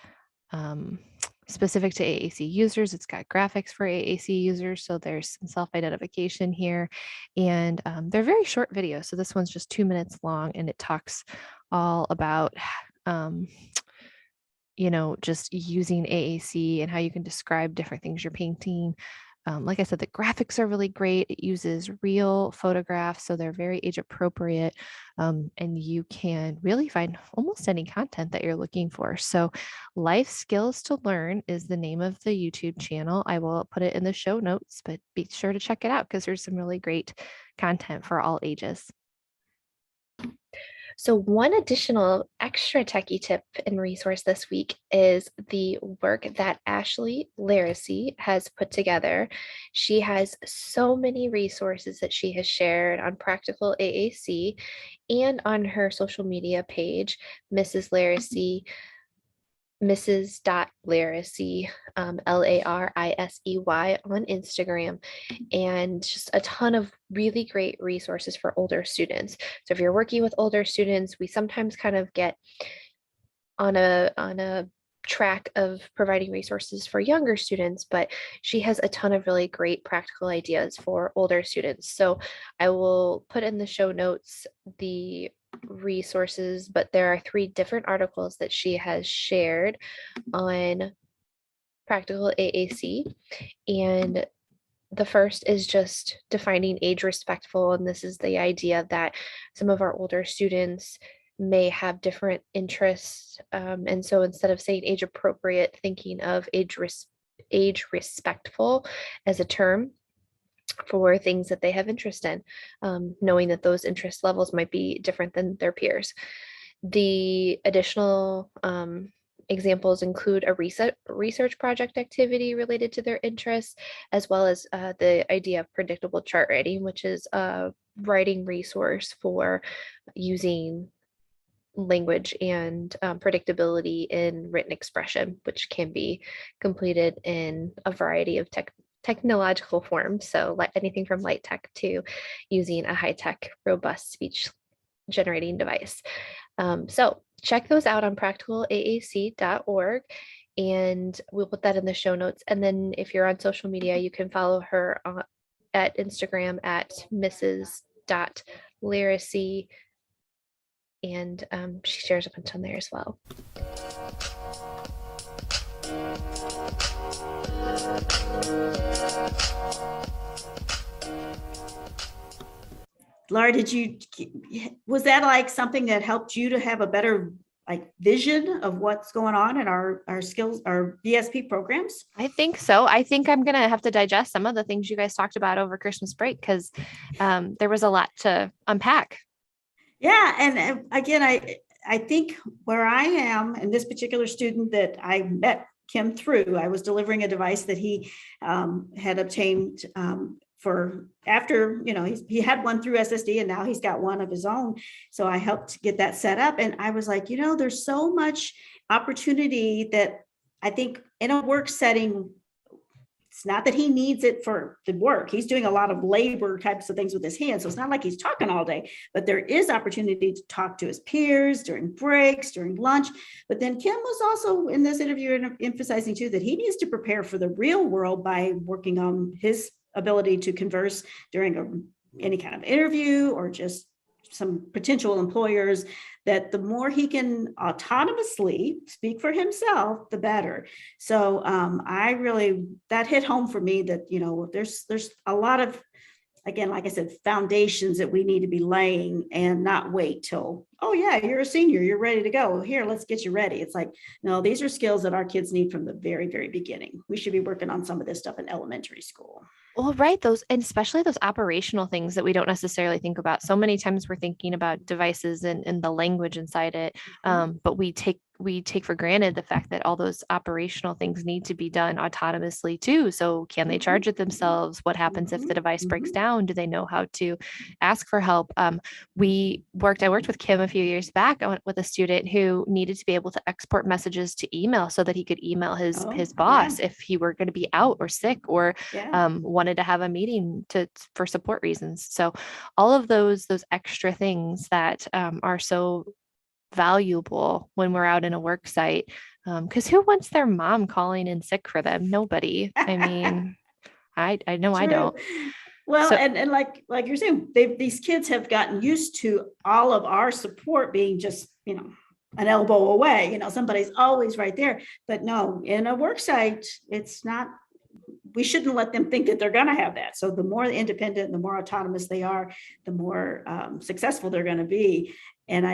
specific to AAC users. It's got graphics for AAC users. So there's some self-identification here, and they're very short videos. So this one's just 2 minutes long, and it talks all about just using AAC and how you can describe different things you're painting, Like I said, the graphics are really great. It uses real photographs, so they're very age appropriate. And you can really find almost any content that you're looking for. So Life Skills to Learn is the name of the YouTube channel. I will put it in the show notes, but be sure to check it out because there's some really great content for all ages. So one additional extra techie tip and resource this week is the work that Ashley Larisey has put together. She has so many resources that she has shared on Practical AAC and on her social media page, Mrs. Larisey, Mrs. Larisey, Larisey on Instagram, and just a ton of really great resources for older students. So if you're working with older students, we sometimes kind of get on a track of providing resources for younger students, but she has a ton of really great practical ideas for older students. So I will put in the show notes the resources, but there are 3 different articles that she has shared on Practical AAC. And the first is just defining age respectful. And this is the idea that some of our older students may have different interests. And so instead of saying age appropriate, thinking of age respectful as a term for things that they have interest in, knowing that those interest levels might be different than their peers. The additional examples include a research project activity related to their interests, as well as the idea of predictable chart writing, which is a writing resource for using language and predictability in written expression, which can be completed in a variety of technological forms. So anything from light tech to using a high-tech, robust speech generating device. So check those out on practicalaac.org, and we'll put that in the show notes. And then if you're on social media, you can follow her at Instagram at Mrs.Larisey, and she shares a bunch on there as well. Laura, was that like something that helped you to have a better vision of what's going on in our skills, our VSP programs? I think so. I think I'm going to have to digest some of the things you guys talked about over Christmas break, because there was a lot to unpack. Yeah. And again, I think where I am, and this particular student that I met Kim through, I was delivering a device that he had obtained for after, he had one through SSD and now he's got one of his own. So I helped get that set up. And I was like, there's so much opportunity that I think in a work setting, it's not that he needs it for the work. He's doing a lot of labor types of things with his hands. So it's not like he's talking all day, but there is opportunity to talk to his peers during breaks, during lunch. But then Kim was also in this interview emphasizing too, that he needs to prepare for the real world by working on his ability to converse during any kind of interview or just some potential employers, that the more he can autonomously speak for himself, the better. So that hit home for me that, there's a lot of, again, like I said, foundations that we need to be laying and not wait till, oh yeah, you're a senior, you're ready to go. Here, let's get you ready. It's like, no, these are skills that our kids need from the very, very beginning. We should be working on some of this stuff in elementary school. Well, right. And especially those operational things that we don't necessarily think about. So many times we're thinking about devices and the language inside it. But we take for granted the fact that all those operational things need to be done autonomously too. So can they charge it themselves? What happens if the device breaks down? Do they know how to ask for help? I worked with Kim a few years back with a student who needed to be able to export messages to email so that he could email his boss if he were going to be out or sick or wanted to have a meeting for support reasons. So all of those extra things that are so valuable when we're out in a work site, because who wants their mom calling in sick for them? Nobody. I mean, I know True. I don't. Well, so, and like you're saying, these kids have gotten used to all of our support being just, an elbow away, somebody's always right there. But no, in a work site, it's not we shouldn't let them think that they're going to have that. So the more independent, the more autonomous they are, the more successful they're going to be. And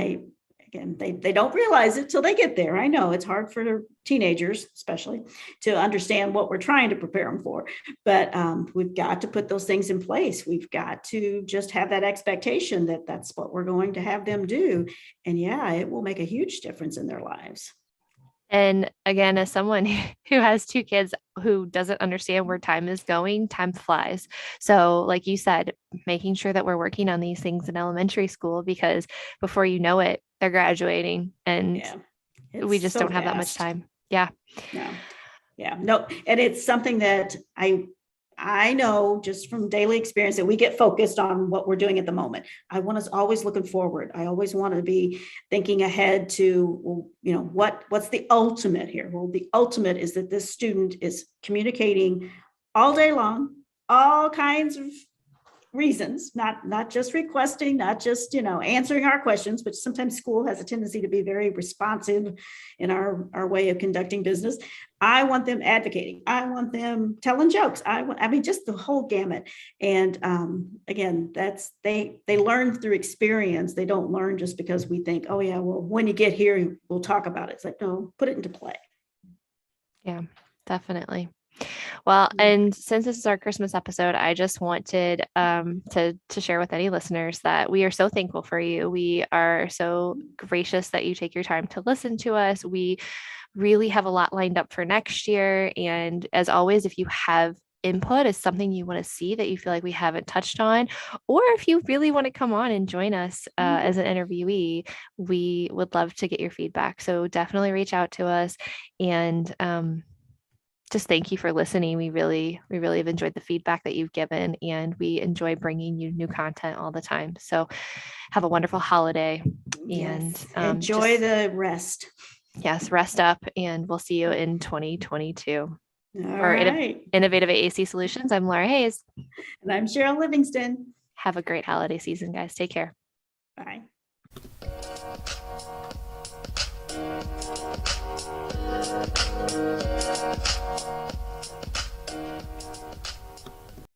again, they don't realize it till they get there. I know it's hard for teenagers, especially, to understand what we're trying to prepare them for. But we've got to put those things in place. We've got to just have that expectation that that's what we're going to have them do. And yeah, it will make a huge difference in their lives. And again, as someone who has 2 kids who doesn't understand where time is going, time flies. So like you said, making sure that we're working on these things in elementary school, because before you know it, they're graduating and we just don't have that much time. Yeah. No. Yeah. No. And it's something that I know just from daily experience that we get focused on what we're doing at the moment. I want us always looking forward. I always want to be thinking ahead to, well, you know, what's the ultimate here? Well, the ultimate is that this student is communicating all day long, all kinds of reasons, not just requesting, not just, you know, answering our questions, but sometimes school has a tendency to be very responsive in our way of conducting business. I want them advocating. I want them telling jokes. I mean, just the whole gamut. And again, that's they learn through experience. They don't learn just because we think, oh yeah, well, when you get here, we'll talk about it. It's like, no, put it into play. Yeah, definitely. Well, and since this is our Christmas episode, I just wanted to share with any listeners that we are so thankful for you. We are so gracious that you take your time to listen to us. We really have a lot lined up for next year. And as always, if you have input is something you want to see that you feel like we haven't touched on, or if you really want to come on and join us as an interviewee, we would love to get your feedback. So definitely reach out to us, and just thank you for listening. We really have enjoyed the feedback that you've given, and we enjoy bringing you new content all the time. So have a wonderful holiday, and enjoy the rest. Yes, rest up, and we'll see you in 2022. All For right. Innovative AAC Solutions, I'm Laura Hayes. And I'm Cheryl Livingston. Have a great holiday season, guys. Take care. Bye.